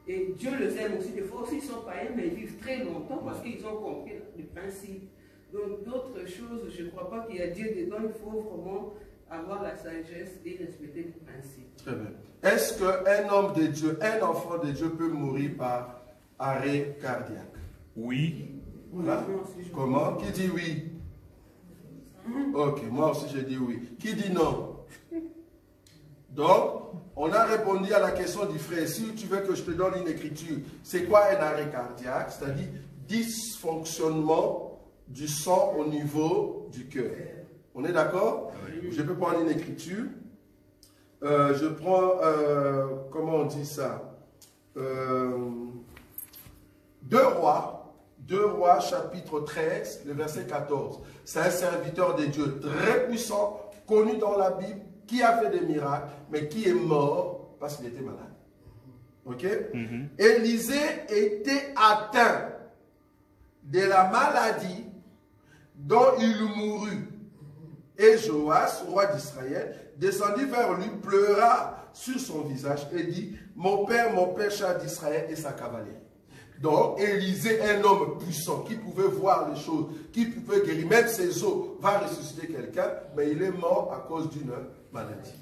Et Dieu les aime aussi. Des fois aussi, ils sont païens, mais ils vivent très longtemps parce qu'ils ont compris le principe. Donc, d'autres choses, je ne crois pas qu'il y a Dieu dedans. Il faut vraiment avoir la sagesse et respecter le principe. Très bien. Est-ce qu'un homme de Dieu, un enfant de Dieu peut mourir par arrêt cardiaque? Oui. Voilà. Comment? Qui dit oui? Ok, moi aussi je dis oui. Qui dit non? Donc, on a répondu à la question du frère. Si tu veux que je te donne une écriture, c'est quoi un arrêt cardiaque? C'est-à-dire dysfonctionnement du sang au niveau du cœur. On est d'accord? Je peux prendre une écriture. Je prends, comment on dit ça? 2 Rois, chapitre 13, le verset 14. C'est un serviteur de Dieu très puissant, connu dans la Bible, qui a fait des miracles, mais qui est mort parce qu'il était malade. Ok? Élisée était atteint de la maladie dont il mourut. Et Joas, roi d'Israël, descendit vers lui, pleura sur son visage et dit, mon père, char d'Israël et sa cavalerie. Donc, Élisée, un homme puissant, qui pouvait voir les choses, qui pouvait guérir, même ses os, va ressusciter quelqu'un, mais il est mort à cause d'une maladie.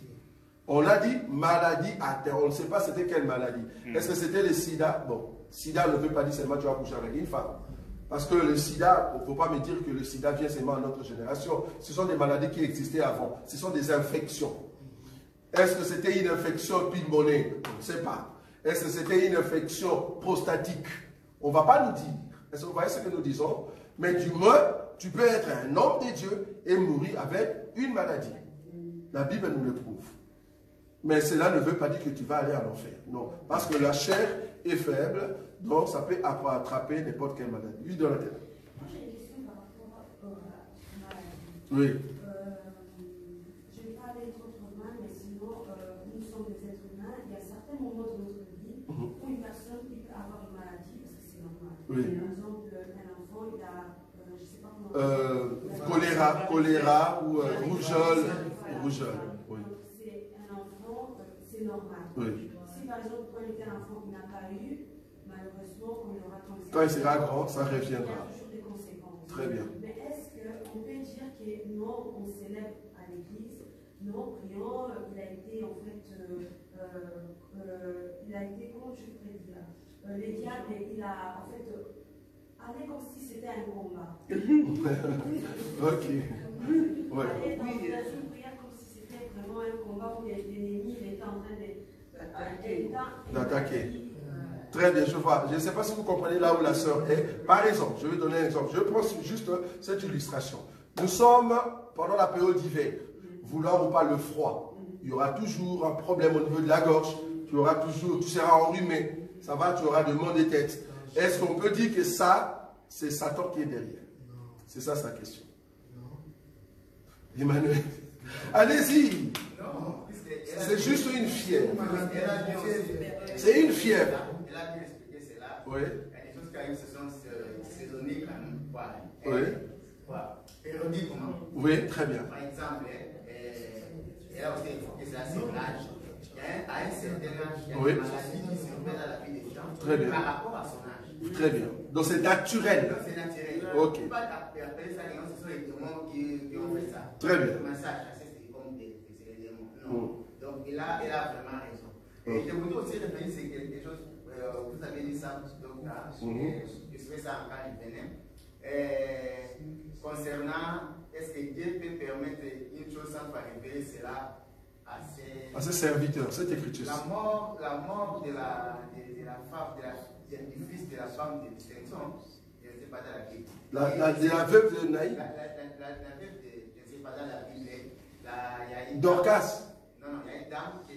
On a dit maladie atteinte. On ne sait pas c'était quelle maladie. Est-ce que c'était le sida? Bon, sida ne veut pas dire seulement tu vas coucher avec une femme. Parce que le sida, il ne faut pas me dire que le sida vient seulement à notre génération. Ce sont des maladies qui existaient avant. Ce sont des infections. Est-ce que c'était une infection pulmonaire? On ne sait pas. Est-ce que c'était une infection prostatique? On ne va pas nous dire. Est-ce que vous voyez ce que nous disons? Mais du moins, tu peux être un homme de Dieu et mourir avec une maladie. La Bible nous le prouve. Mais cela ne veut pas dire que tu vas aller en enfer. Non. Parce que la chair est faible, donc ça peut attraper n'importe quelle maladie. Oui, dans la tête. Moi, j'ai une question par rapport à la maladie. Oui. Je ne vais pas aller trop mal, mais sinon, nous sommes des êtres humains. Il y a certains moments de notre vie où une personne peut avoir une maladie, parce que c'est normal. Oui. Par exemple, un enfant, il a, je ne sais pas comment... choléra ou rougeole. Rougeole, oui. Donc, c'est un enfant, c'est normal. Oui. Si par exemple, quand il était un enfant qui n'a pas eu, malheureusement, on aura quand il sera grand, ça reviendra. Il y a toujours des conséquences. Très bien. Mais est-ce qu'on peut dire que non, on célèbre à l'église, non, prions, il a été en fait, il a été, comment je pourrais dire, les diables, il a en fait allé comme si c'était un combat. Ok. Ouais. Aller dans une prière comme si c'était vraiment un combat où l'ennemi était en train d'attaquer. Très bien, je vois. Je ne sais pas si vous comprenez là où la sœur est. Par exemple, je vais donner un exemple. Je prends juste cette illustration. Nous sommes pendant la période d'hiver. Voulant ou pas le froid. Il y aura toujours un problème au niveau de la gorge. Tu seras enrhumé. Ça va, tu auras des maux de tête. Est-ce qu'on peut dire que ça, c'est Satan qui est derrière? C'est ça sa question. Emmanuel, allez-y. C'est juste une fièvre. C'est une fièvre. Elle a bien expliqué cela. Oui. Il y a des choses qui arrivent, ce sont saisonnières quand même. Oui. Périodiquement. Oui, très bien. Par exemple, elle a aussi expliqué cela, c'est l'âge. À un certain âge, il y a des maladies qui surviennent à la vie des gens par rapport à son âge. Très bien. Donc c'est naturel. C'est naturel. Ok. On ne peut pas appeler ça, ce sont les démons qui ont fait ça. Très bien. Commencer à chasser, c'est comme des démons. Non. Donc elle a vraiment raison. Et je voudrais aussi revenir sur quelque chose, vous avez dit ça, donc là, je fais ça en cas du Bénin. Concernant, est-ce que Dieu peut permettre une chose sans faire révéler cela à ses serviteurs, cette écriture. La mort de la femme, du fils de la femme de distinction, je ne sais pas dans la Bible. La veuve de Naïm. La veuve de, je ne sais pas dans la Bible, il y a une Dorcas. Non, il y a une dame qui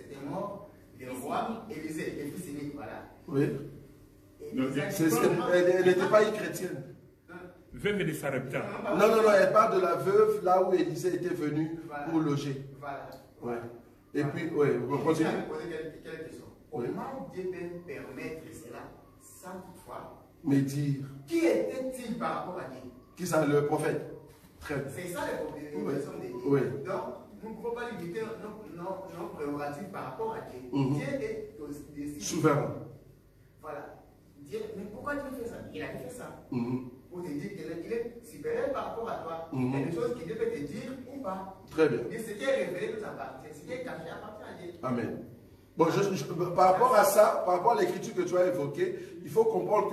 était morte, le roi Élisée, le fils unique, voilà. Oui. Elle n'était pas une chrétienne. Veuve de Sarepta. Non, elle parle de la veuve là où Élisée était venu pour loger. Voilà. Ouais. Et puis, vous continuez. Je vais poser quelques questions. Comment Dieu peut permettre cela sans toutefois mais dire. Qui était-il par rapport à Dieu? Qui ça, le prophète? Très bien. C'est ça le problème de Dieu. Oui. Donc, nous ne pouvons pas limiter nos prérogatives par rapport à Dieu. Dieu est aussi souverain. Voilà. Dieu, mais pourquoi Dieu fait ça? Il a fait ça. Pour te dire qu'il est supérieur par rapport à toi. Il y a des choses qu'il peut te dire ou pas. Très bien. Et ce qui est révélé nous appartient. Ce qui est caché appartient à Dieu. Amen. Bon, par rapport à ça, par rapport à l'écriture que tu as évoquée, il faut comprendre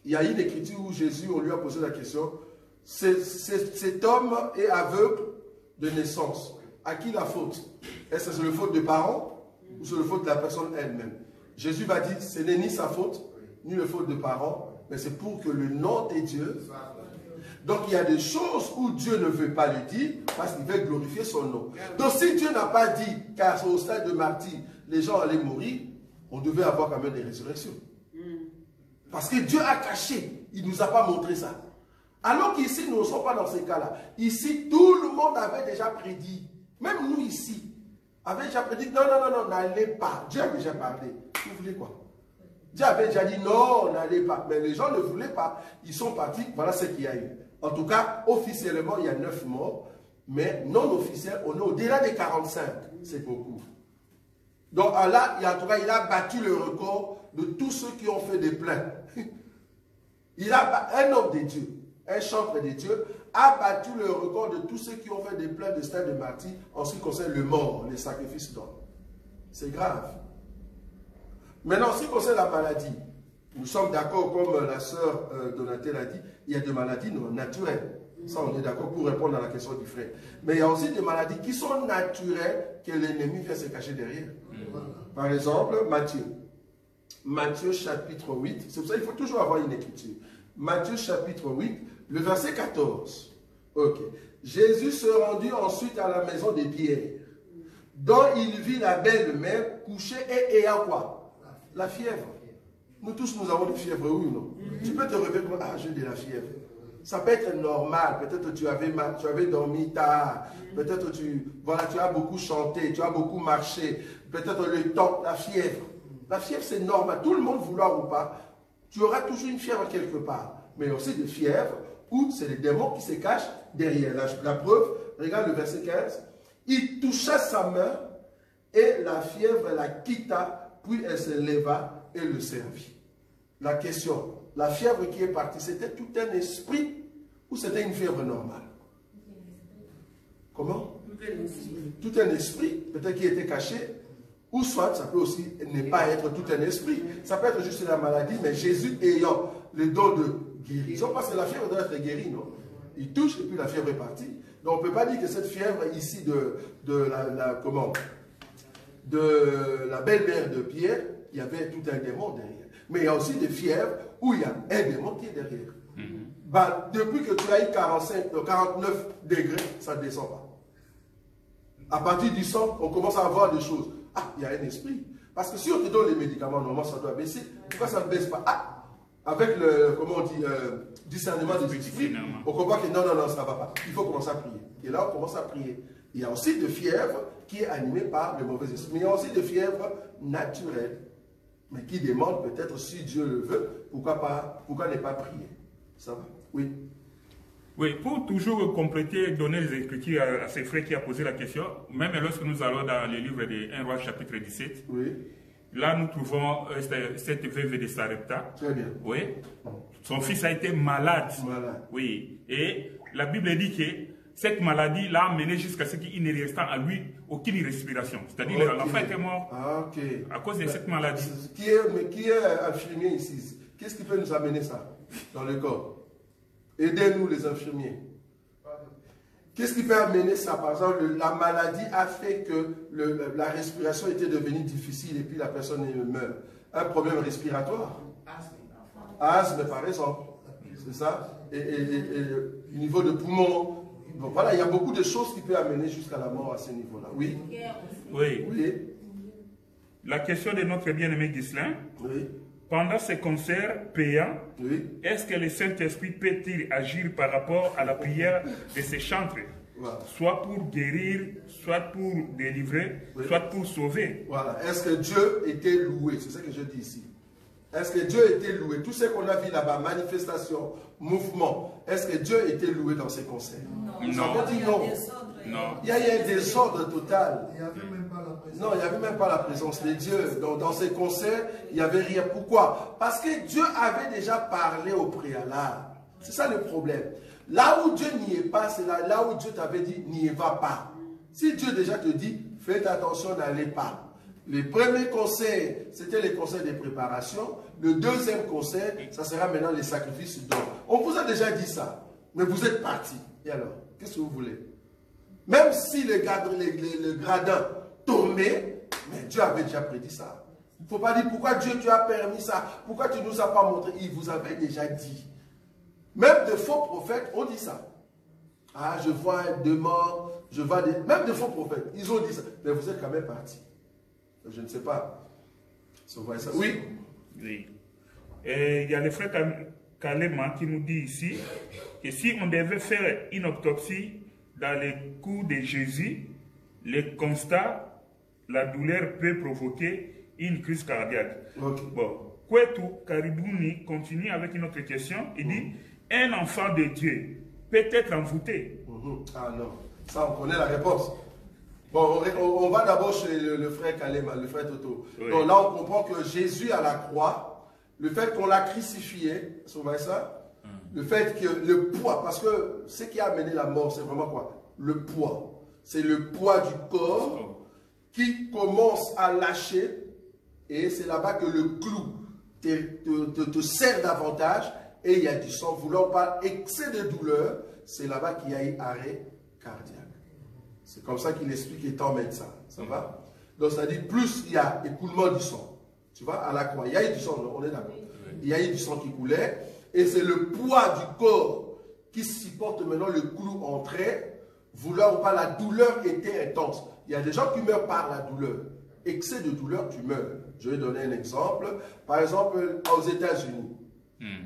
qu'il y a une écriture où Jésus, on lui a posé la question, cet homme est aveugle de naissance. À qui la faute? Est-ce que c'est la faute des parents ou c'est la faute de la personne elle-même? Jésus va dire, ce n'est ni sa faute, ni la faute des parents, mais c'est pour que le nom de Dieu... Donc il y a des choses où Dieu ne veut pas le dire parce qu'il veut glorifier son nom. Donc si Dieu n'a pas dit car au stade de martyr, les gens allaient mourir, on devait avoir quand même des résurrections. Parce que Dieu a caché, il ne nous a pas montré ça. Alors qu'ici, nous ne sommes pas dans ces cas-là. Ici, tout le monde avait déjà prédit. Même nous ici, avait déjà prédit, non, n'allez pas. Dieu a déjà parlé. Vous voulez quoi? Dieu avait déjà dit, non, n'allez pas. Mais les gens ne voulaient pas. Ils sont partis, voilà ce qu'il y a eu. En tout cas, officiellement, il y a 9 morts. Mais non officiel, on est au-delà des 45. C'est beaucoup. Donc là, en tout cas, il a battu le record de tous ceux qui ont fait des plaintes. Un homme de Dieu, un chantre de Dieu, a battu le record de tous ceux qui ont fait des plaintes de stade de martyr en ce qui concerne le mort, les sacrifices d'hommes. C'est grave. Maintenant, en ce qui concerne la maladie, nous sommes d'accord, comme la sœur Donatelle a dit, il y a des maladies non naturelles. Ça, on est d'accord pour répondre à la question du frère. Mais il y a aussi des maladies qui sont naturelles que l'ennemi vient se cacher derrière. Par exemple, Matthieu chapitre 8. C'est pour ça qu'il faut toujours avoir une écriture. Matthieu chapitre 8, le verset 14. Ok. Jésus se rendit ensuite à la maison de Pierre, dont il vit la belle-mère couchée et ayant quoi? La fièvre. Nous tous, nous avons des fièvres, oui ou non? Tu peux te réveiller comme, ah, j'ai de la fièvre. Ça peut être normal. Peut-être tu avais dormi tard. Peut-être tu as beaucoup chanté, tu as beaucoup marché. Peut-être le temps, la fièvre. La fièvre, c'est normal. Tout le monde, vouloir ou pas, tu auras toujours une fièvre quelque part. Mais aussi des fièvres où c'est les démons qui se cachent derrière. La preuve, regarde le verset 15. Il toucha sa main et la fièvre la quitta, puis elle se leva et le servit. La question, la fièvre qui est partie, c'était tout un esprit ou c'était une fièvre normale? Comment? Tout un esprit, peut-être qui était caché, ou soit ça peut aussi ne pas être tout un esprit. Ça peut être juste la maladie, mais Jésus ayant le don de guérison, parce que la fièvre doit être guérie, non? Il touche et puis la fièvre est partie. Donc on ne peut pas dire que cette fièvre ici de la belle-mère de Pierre, il y avait tout un démon derrière. Mais il y a aussi des fièvres où il y a un démon qui est derrière. Bah, depuis que tu as eu 49 degrés, ça ne descend pas. À partir du 100, on commence à avoir des choses. Ah, il y a un esprit. Parce que si on te donne les médicaments, normalement, ça doit baisser. Pourquoi ça ne baisse pas? Ah, avec le, comment on dit, discernement des esprits, on comprend que non, ça ne va pas. Il faut commencer à prier. Et là, on commence à prier. Il y a aussi de fièvre qui est animée par le mauvais esprit. Mais il y a aussi de fièvre naturelle, mais qui demande peut-être, si Dieu le veut, pourquoi ne pas prier? Ça va? Oui. Oui, pour toujours compléter et donner les écritures à ces frères qui a posé la question, même lorsque nous allons dans le livre de 1 Roi chapitre 17, oui. Là nous trouvons cette veuve de Sarepta. Très bien. Oui. Son fils a été malade. Malade. Oui. Et la Bible dit que cette maladie l'a amené jusqu'à ce qu'il ne restant à lui aucune respiration. C'est-à-dire que l'enfant était mort à cause de cette maladie. Qui est infirmier ici? Qu'est-ce qui peut nous amener ça dans le corps? Aidez-nous les infirmiers. Qu'est-ce qui peut amener ça? Par exemple, la maladie a fait que la respiration était devenue difficile et puis la personne meurt. Un problème respiratoire. Asthme, par exemple. C'est ça? Et niveau de poumon. Donc voilà, il y a beaucoup de choses qui peuvent amener jusqu'à la mort à ce niveau-là. Oui? Oui. Oui. La question de notre bien-aimé Ghislain. Oui. Pendant ces concerts payants, oui. Est-ce que le Saint-Esprit peut-il agir par rapport à la prière de ces chantres, voilà. Soit pour guérir, soit pour délivrer, oui. Soit pour sauver? Voilà. Est-ce que Dieu était loué? C'est ce que je dis ici. Est-ce que Dieu était loué? Tout ce qu'on a vu là-bas, manifestation, mouvement, est-ce que Dieu était loué dans ces concerts? Non. Ça veut dire non. Non. Il y a un désordre total. Non, il n'y avait même pas la présence de Dieu. Dans ces concerts, il n'y avait rien. Pourquoi? Parce que Dieu avait déjà parlé au préalable. C'est ça le problème. Là où Dieu n'y est pas, c'est là où Dieu t'avait dit, n'y va pas. Si Dieu déjà te dit, faites attention, n'allez pas. Les premiers concerts, c'était les concerts de préparation. Le deuxième concert, ça sera maintenant les sacrifices d'or. On vous a déjà dit ça, mais vous êtes partis. Et alors, qu'est-ce que vous voulez? Même si le gradin tombait, mais Dieu avait déjà prédit ça. Il ne faut pas dire pourquoi Dieu tu as permis ça, pourquoi tu ne nous as pas montré. Il vous avait déjà dit. Même de faux prophètes ont dit ça. Ah, je vois deux morts, je vois des... Même de faux prophètes, ils ont dit ça. Mais vous êtes quand même partis. Je ne sais pas. Si vous voyez ça. Oui. Oui. Et il y a le frère Kalema qui nous dit ici que si on devait faire une autopsie dans les coups de Jésus, le constat, la douleur peut provoquer une crise cardiaque. Okay. Bon. Kwetu Karibouni continue avec une autre question. Il dit, un enfant de Dieu peut être envoûté. Ah non, ça on connaît la réponse. Bon, on va d'abord chez le frère Kalema, le frère Toto. Oui. Donc là on comprend que Jésus à la croix, le fait qu'on l'a crucifié, vous voyez ça? Le fait que le poids, parce que ce qui a amené la mort, c'est vraiment quoi? Le poids. C'est le poids du corps qui commence à lâcher et c'est là-bas que le clou te serre davantage et il y a du sang. Voulant pas excès de douleur, c'est là-bas qu'il y a eu arrêt cardiaque. C'est comme ça qu'il explique étant médecin. Ça va? Donc ça dit, plus il y a écoulement du sang. Tu vois, à la croix, il y a eu du sang, on est d'accord. Il y a eu du sang qui coulait, et c'est le poids du corps qui supporte maintenant le clou entré. Vouloir ou pas, la douleur était intense. Il y a des gens qui meurent par la douleur. Excès de douleur, tu meurs. Je vais donner un exemple. Par exemple, aux États-Unis,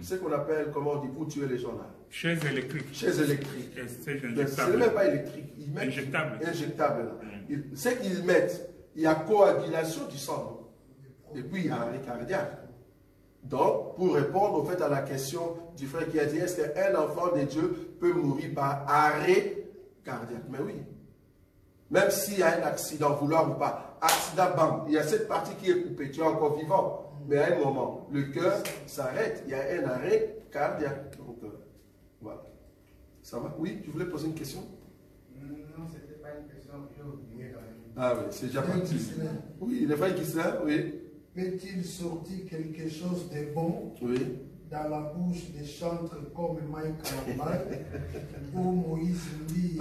ce qu'on appelle, comment on dit, pour tuer les gens là. Chaise électrique. Chaise électrique. C'est même pas électrique. Ils mettent injectable. Injectable là. Ce qu'ils mettent, il y a coagulation du sang. Et puis il y a arrêt cardiaque. Donc, pour répondre au fait à la question du frère qui a dit, est-ce qu'un enfant de Dieu peut mourir par arrêt cardiaque? Mais oui. Même s'il y a un accident, vouloir ou pas, accident, bam, il y a cette partie qui est coupée, tu es encore vivant. Mais à un moment, le cœur s'arrête, il y a un arrêt cardiaque. Donc, voilà. Ça va? Oui, tu voulais poser une question? Non, ce n'était pas une question, j'ai oublié quand même. Ah oui, c'est déjà parti. Oui, le frère Gisela, oui. Peut-il sortir quelque chose de bon dans la bouche des chantres comme Mike Kalambal ou Moïse Lee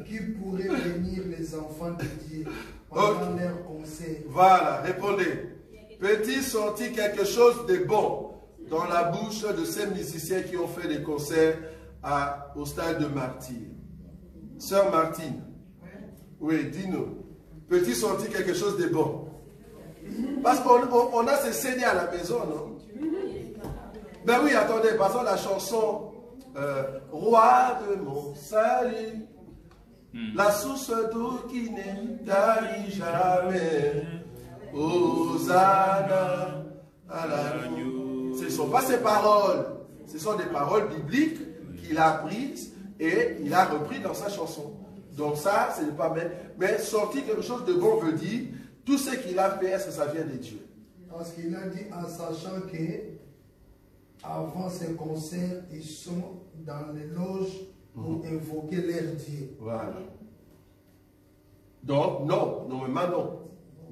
qui pourrait bénir les enfants de Dieu pendant leur concert? Voilà, répondez. Peut-il sortir quelque chose de bon dans la bouche de ces musiciens qui ont fait des concerts au stade de Martyr? Sœur Martine, oui, dis-nous. Peut-il sortir quelque chose de bon? Parce qu'on a ces CD à la maison, non? Ben oui, attendez, passons la chanson Roi de mon salut, la source d'eau qui n'est tarie jamais, Hosanna à l'agneau. Ce ne sont pas ses paroles, ce sont des paroles bibliques qu'il a prises et il a repris dans sa chanson. Donc ça, ce n'est pas même. Mais sortir quelque chose de bon veut dire tout ce qu'il a fait, est-ce que ça vient de Dieu? Parce qu'il a dit en sachant que avant ces concerts, ils sont dans les loges pour invoquer leur Dieu. Voilà. Donc non, normalement non.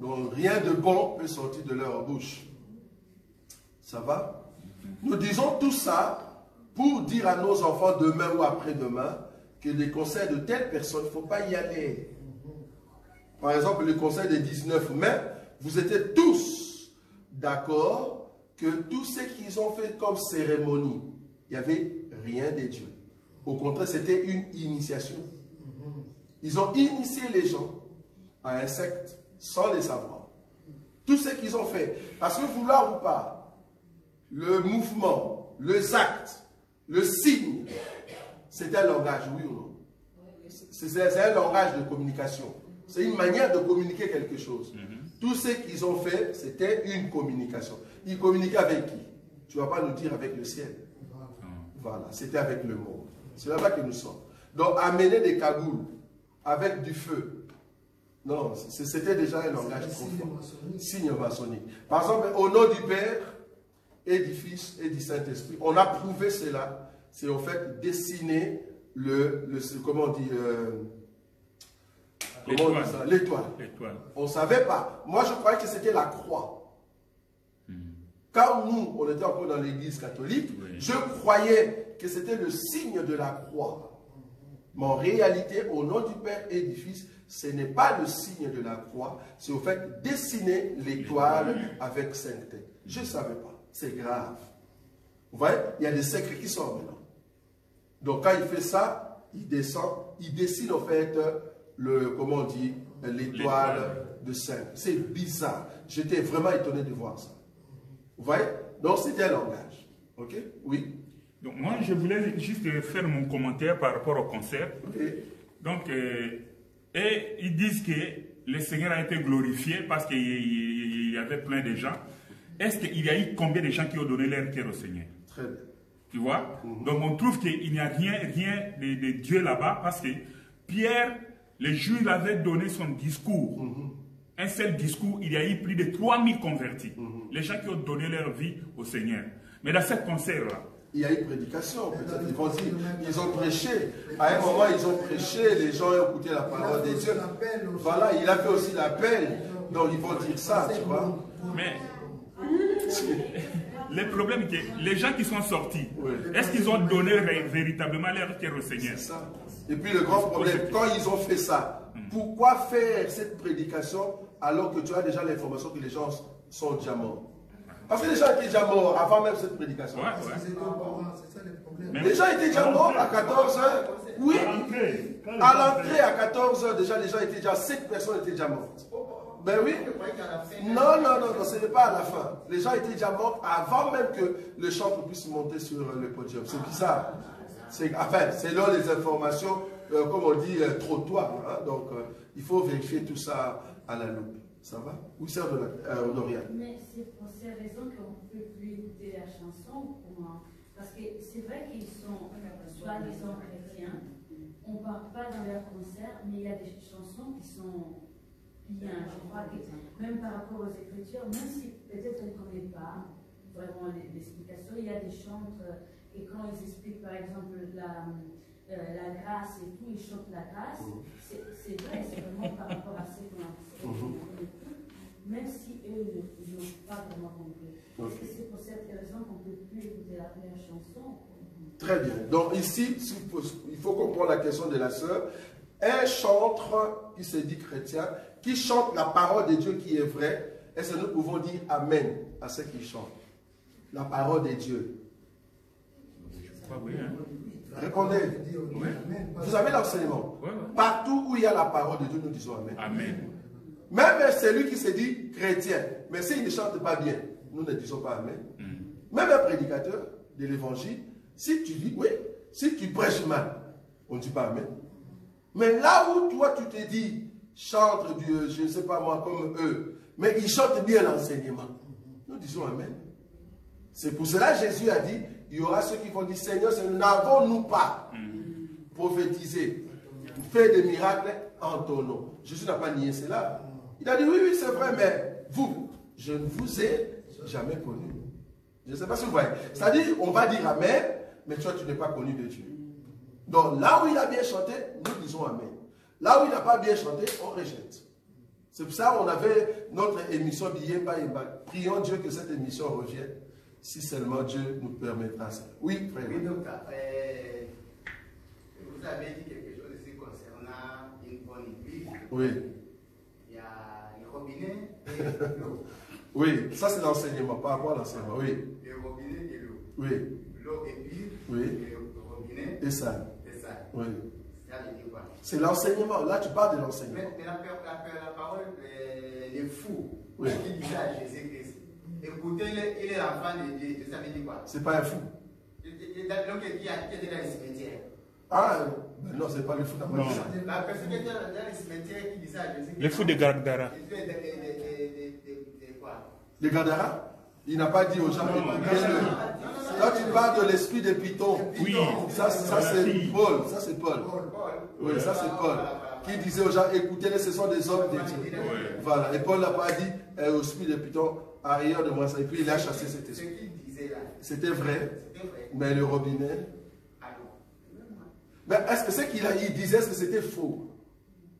Donc rien de bon peut sortir de leur bouche. Ça va? Nous disons tout ça pour dire à nos enfants demain ou après-demain que les concerts de telle personne, il ne faut pas y aller. Par exemple, le conseil du 19 mai, vous étiez tous d'accord que tout ce qu'ils ont fait comme cérémonie, il n'y avait rien de Dieu. Au contraire, c'était une initiation. Ils ont initié les gens à un secte sans les savoir. Tout ce qu'ils ont fait, parce que vouloir ou pas, le mouvement, les actes, le signe, c'est un langage, oui ou non? C'est un langage de communication. C'est une manière de communiquer quelque chose. Tout ce qu'ils ont fait, c'était une communication. Ils communiquaient avec qui? Tu ne vas pas nous dire avec le ciel. Voilà, c'était avec le monde. C'est là-bas que nous sommes. Donc, amener des cagoules avec du feu. Non, c'était déjà un langage profond. Signe maçonnique. Par exemple, au nom du Père et du Fils et du Saint-Esprit, on a prouvé cela. C'est en fait dessiner comment on dit... l'étoile. On ne savait pas. Moi, je croyais que c'était la croix. Quand nous, on était encore dans l'église catholique, je croyais que c'était le signe de la croix. Mais en réalité, au nom du Père et du Fils, ce n'est pas le signe de la croix, c'est au fait dessiner l'étoile avec 5 têtes. Je ne savais pas. C'est grave. Vous voyez, il y a des secrets qui sortent maintenant. Donc quand il fait ça, il descend, il dessine en fait comment on dit, l'étoile de 5. C'est bizarre. J'étais vraiment étonné de voir ça. Vous voyez? Donc c'était un langage. Ok? Oui. Donc moi je voulais juste faire mon commentaire par rapport au concert. Okay. Donc, et ils disent que le Seigneur a été glorifié parce qu'il y avait plein de gens. Est-ce qu'il y a eu combien de gens qui ont donné leur cœur au Seigneur? Très bien. Tu vois? Donc on trouve qu'il n'y a rien de Dieu là-bas parce que Pierre, le jour où il avait donné son discours, un seul discours, il y a eu plus de 3000 convertis. Les gens qui ont donné leur vie au Seigneur. Mais dans cette concert-là, il y a eu prédication, peut-être. Ils ont prêché. À un moment, ils ont prêché, les gens ont écouté la parole de Dieu. Voilà, il a fait aussi l'appel. Donc, ils vont dire ça, tu vois. Mais Le problème est que les gens qui sont sortis, est-ce qu'ils ont donné véritablement leur cœur au Seigneur? C'est ça. Et puis le grand problème, quand ils ont fait ça, pourquoi faire cette prédication alors que tu as déjà l'information que les gens sont déjà morts? Parce que les gens étaient déjà morts avant même cette prédication. C'est ça le problème. Les gens étaient déjà morts à 14 h. Oui, à l'entrée à 14 h, déjà les gens étaient déjà, 7 personnes étaient déjà mortes. Ben oui. Non, ce n'est pas à la fin. Les gens étaient déjà morts avant même que le chantre puisse monter sur le podium. C'est bizarre. Enfin, c'est là les informations, comme on dit, trottoir. Hein? Donc, il faut vérifier tout ça à la loupe. Ça va? Oui, sœur Dorian. Mais c'est pour ces raisons qu'on ne peut plus écouter la chanson. Parce que c'est vrai qu'ils sont soi-disant chrétiens. On ne parle pas dans leurs concerts, mais il y a des chansons qui sont bien. Je crois que même par rapport aux Écritures, même si peut-être on ne connaît pas vraiment l'explication, il y a des chantres, et quand ils expliquent par exemple la grâce et tout, ils chantent la grâce. C'est vrai, c'est vraiment par rapport à ce qu'on a. Même si eux n'ont pas vraiment compris. Est-ce que c'est pour cette raison qu'on ne peut plus écouter la première chanson? Très bien. Donc ici, il faut comprendre la question de la sœur. Un chantre qui se dit chrétien, qui chante la parole de Dieu qui est vraie, est-ce que nous pouvons dire Amen à ceux qui chantent la parole de Dieu? Répondez. Oui. Vous avez l'enseignement. Partout où il y a la parole de Dieu, nous disons Amen. Amen. Même celui qui se dit chrétien, mais s'il ne chante pas bien, nous ne disons pas Amen. Même un prédicateur de l'évangile, si tu dis oui, si tu prêches mal, on ne dit pas Amen. Mais là où toi tu te dis, chante Dieu, je ne sais pas moi, comme eux, mais ils chantent bien l'enseignement, nous disons Amen. C'est pour cela que Jésus a dit, il y aura ceux qui vont dire, Seigneur, n'avons-nous pas prophétisé, fait des miracles en ton nom? Jésus n'a pas nié cela. Il a dit, oui, oui, c'est vrai, mais vous, je ne vous ai jamais connu. Je ne sais pas si vous voyez. C'est-à-dire, on va dire Amen, mais toi, tu n'es pas connu de Dieu. Donc, là où il a bien chanté, nous disons Amen. Là où il n'a pas bien chanté, on rejette. C'est pour ça qu'on avait notre émission Biyemba Yemba. Prions Dieu que cette émission revienne, si seulement Dieu nous permettra ça. Oui, frère. Oui, docteur. Vous avez dit quelque chose ici concernant une bonne église. Oui. Il y a le robinet et l'eau. Oui, ça c'est l'enseignement, par rapport à l'enseignement, oui. Le robinet et l'eau. Oui. L'eau est pure, Oui. et le robinet Et ça. est sale. Oui. Ça veut dire quoi? C'est l'enseignement, là tu parles de l'enseignement. Mais la parole, les fous, Oui. qui disait à Jésus-Christ, écoutez-le, il est l'enfant de Dieu. Ça veut dire quoi? C'est pas un fou. Donc, qui était dans le cimetière. Ah, ben non, c'est pas le fou d'après Non. ça. La personne qui était dans le cimetière qui disait à Jésus-Christ. Les fous de Gardara. Il fait des quoi? Les Gadara, il n'a pas dit aux gens, écoutez-le. Toi tu parles de l'esprit de Python. Oui. Ça c'est Paul. Ça c'est Paul. Paul. Oui, ça c'est Paul. Qui disait aux gens, écoutez-les, ce sont des hommes de Dieu. Voilà. Et Paul n'a pas dit au esprit de Python, arrière de moi ça. Et puis il a chassé cet Ce esprit. qu'il disait là. C'était vrai. C'était vrai. Mais le robinet. Ah non. Mais est-ce que c'est il disait, est-ce que c'était faux?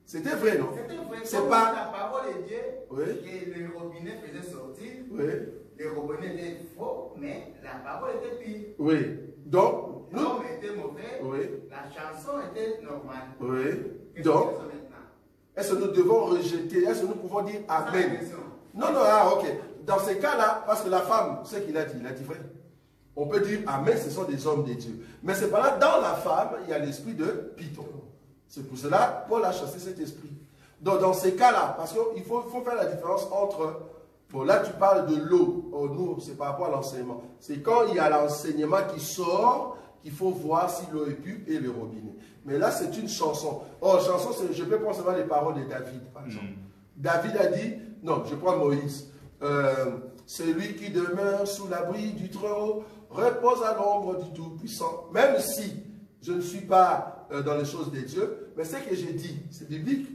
C'était vrai, non? C'était vrai. C'est Comme pas. la parole de Dieu, Oui. que le robinet faisait sortir. Oui. Le robinet était faux, mais la parole était pire. Oui. Donc, nous. L'homme était mauvais. Oui. La chanson était normale. Oui. Qu'est-ce Donc, qu'on fait maintenant? est-ce que nous devons rejeter? Est-ce que nous pouvons dire C'est la Amen? question. Non, non, ah, ok. Dans ces cas-là, parce que la femme, ce qu'il a dit vrai. On peut dire Amen, ce sont des hommes de Dieu. Mais c'est pas là, dans la femme, il y a l'esprit de Python. C'est pour cela Paul a chassé cet esprit. Donc, dans ces cas-là, parce qu'il faut faire la différence entre. Bon, là, tu parles de l'eau. Oh, nous, c'est par rapport à l'enseignement. C'est quand il y a l'enseignement qui sort qu'il faut voir si l'eau est pure et le robinet. Mais là, c'est une chanson. Oh, chanson, je peux prendre seulement les paroles de David, par exemple. David a dit, non, je prends Moïse. Celui qui demeure sous l'abri du Très-Haut repose à l'ombre du Tout-Puissant. Même si je ne suis pas dans les choses de Dieu, mais ce que j'ai dit, c'est biblique.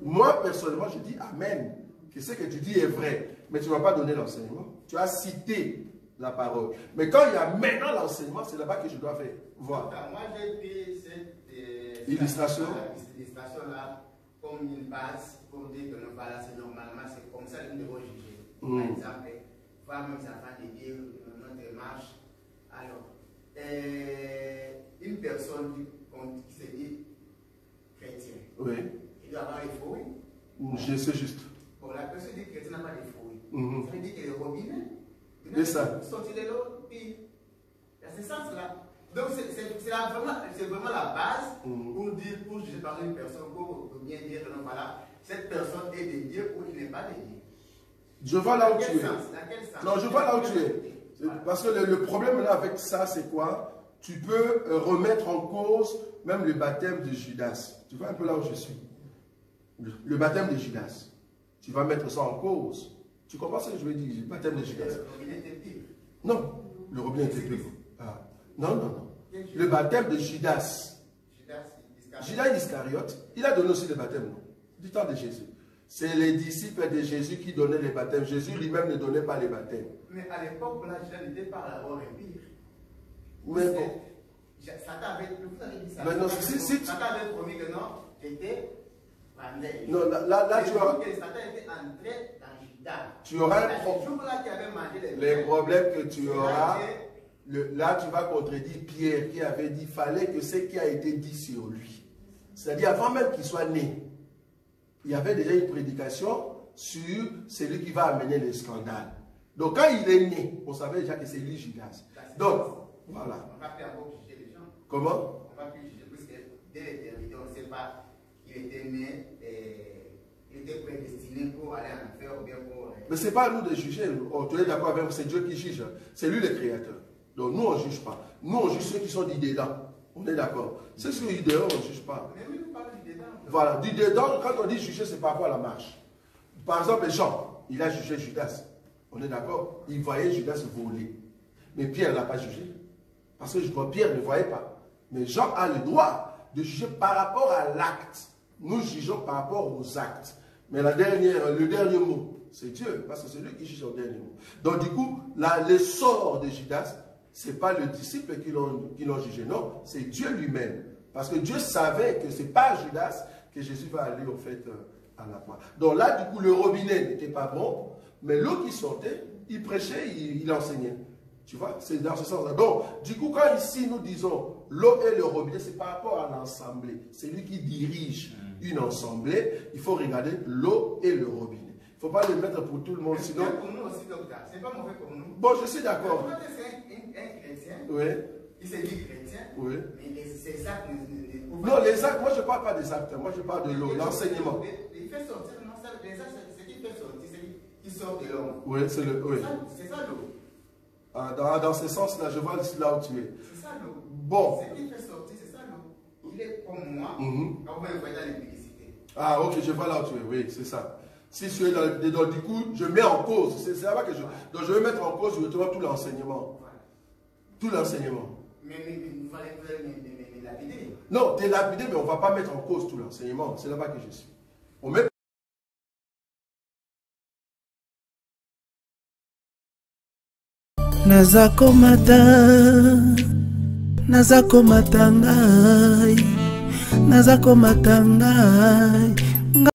Moi, personnellement, je dis Amen. Que ce que tu dis est vrai. Mais tu ne vas pas donner l'enseignement. Tu as cité la parole. Mais quand il y a maintenant l'enseignement, c'est là-bas que je dois faire. Voir. Moi, j'ai pris cette illustration-là comme une base pour dire que voilà, c'est normalement, c'est comme ça que nous devons juger. Par exemple, voir même enfants de Dieu, notre marche. Alors, une personne qui se dit chrétien, Oui. il doit avoir les fruits. Je sais juste. Bon, la personne dit chrétien n'a pas de fruits. Ça veut dire qu'il est robinet. Et ça. Sortir de l'eau, puis il y a ce sens-là. Donc, c'est vraiment la base pour juger par une personne, pour bien dire, non, voilà, cette personne est de Dieu ou il n'est pas de Dieu. Je vois là où tu es. Dans quel sens? Non, je vois là où tu es. Parce que le problème là avec ça, c'est quoi? Tu peux remettre en cause même le baptême de Judas. Tu vois un peu là où je suis. Le baptême de Judas. Tu vas mettre ça en cause. Tu comprends ce que je veux dire? Le baptême de Judas. Le robinet était pire. Non, le robinet était pire. Ah. Non, non, non. Le baptême de Judas. Judas Iscariote, il a donné aussi le baptême, non? Du temps de Jésus. C'est les disciples de Jésus qui donnaient les baptêmes. Jésus lui-même ne donnait pas les baptêmes. Mais à l'époque, là, Judas n'était pas là-bas et pire. Mais bon. Satan avait, vous avez dit ça. Mais non, Satan avait promis que non, était vendé. Non, là tu auras. Satan était entré dans Judas. Tu auras un problème. Les problèmes que tu auras. Là, tu vas contredire Pierre qui avait dit qu'il fallait que ce qui a été dit sur lui. C'est-à-dire, avant même qu'il soit né, il y avait déjà une prédication sur celui qui va amener le scandale. Donc, quand il est né, on savait déjà que c'est lui, Judas. Donc, voilà. On va plus encore juger les gens. Comment? On va plus juger, parce que dès l'éternité, on ne sait pas qu'il était né et il était prédestiné pour aller en enfer ou bien pour. Mais ce n'est pas à nous de juger. Tu es d'accord avec moi, c'est Dieu qui juge. C'est lui le créateur. Donc nous, on ne juge pas. Nous, on juge ceux qui sont du dedans. On est d'accord. Ceux qui sont du dehors, on ne juge pas. Mais oui, nous parlons du dedans. Voilà. Du dedans, quand on dit juger, c'est par rapport à la marche. Par exemple, Jean, il a jugé Judas. On est d'accord? Il voyait Judas voler. Mais Pierre ne l'a pas jugé. Parce que Pierre ne voyait pas. Mais Jean a le droit de juger par rapport à l'acte. Nous jugeons par rapport aux actes. Mais le dernier mot, c'est Dieu. Parce que c'est lui qui juge au dernier mot. Donc du coup, le sort de Judas, ce n'est pas le disciple qui l'ont jugé, non, c'est Dieu lui-même. Parce que Dieu savait que ce n'est pas à Judas que Jésus va aller au fait à la croix. Donc là, du coup, le robinet n'était pas bon, mais l'eau qui sortait, il prêchait, il enseignait. Tu vois, c'est dans ce sens-là. Donc, du coup, quand ici nous disons l'eau et le robinet, c'est par rapport à l'assemblée. C'est lui qui dirige une assemblée. Il faut regarder l'eau et le robinet. Il ne faut pas le mettre pour tout le monde, sinon... C'est pour nous aussi, docteur. C'est pas mauvais pour nous. Bon, je suis d'accord. C'est un chrétien. Oui. Il s'est dit chrétien. Oui. Mais ses actes... Non, les actes, moi je ne parle pas des actes. Moi je parle de l'eau, l'enseignement. Il fait sortir, non, les actes, c'est ce qu'il fait sortir, c'est qu'il sort de l'homme. Oui, c'est le... Oui. C'est ça l'eau. Dans ce sens-là, je vois là où tu es. C'est ça l'eau. Bon. Ce qu'il fait sortir, c'est ça l'eau. Il est comme moi. Quand vous m'envoyez dans l'électricité. Ah, ok, je vois là où tu es. Oui, c'est ça. Si tu es dans du coup, je mets en cause. C'est là que donc je vais mettre en cause justement tout l'enseignement. Tout l'enseignement. Mais il fallait me lapider. Non, tu es lapidé, mais on ne va pas mettre en cause tout l'enseignement. C'est là-bas que je suis. On met... Nazakomata ngai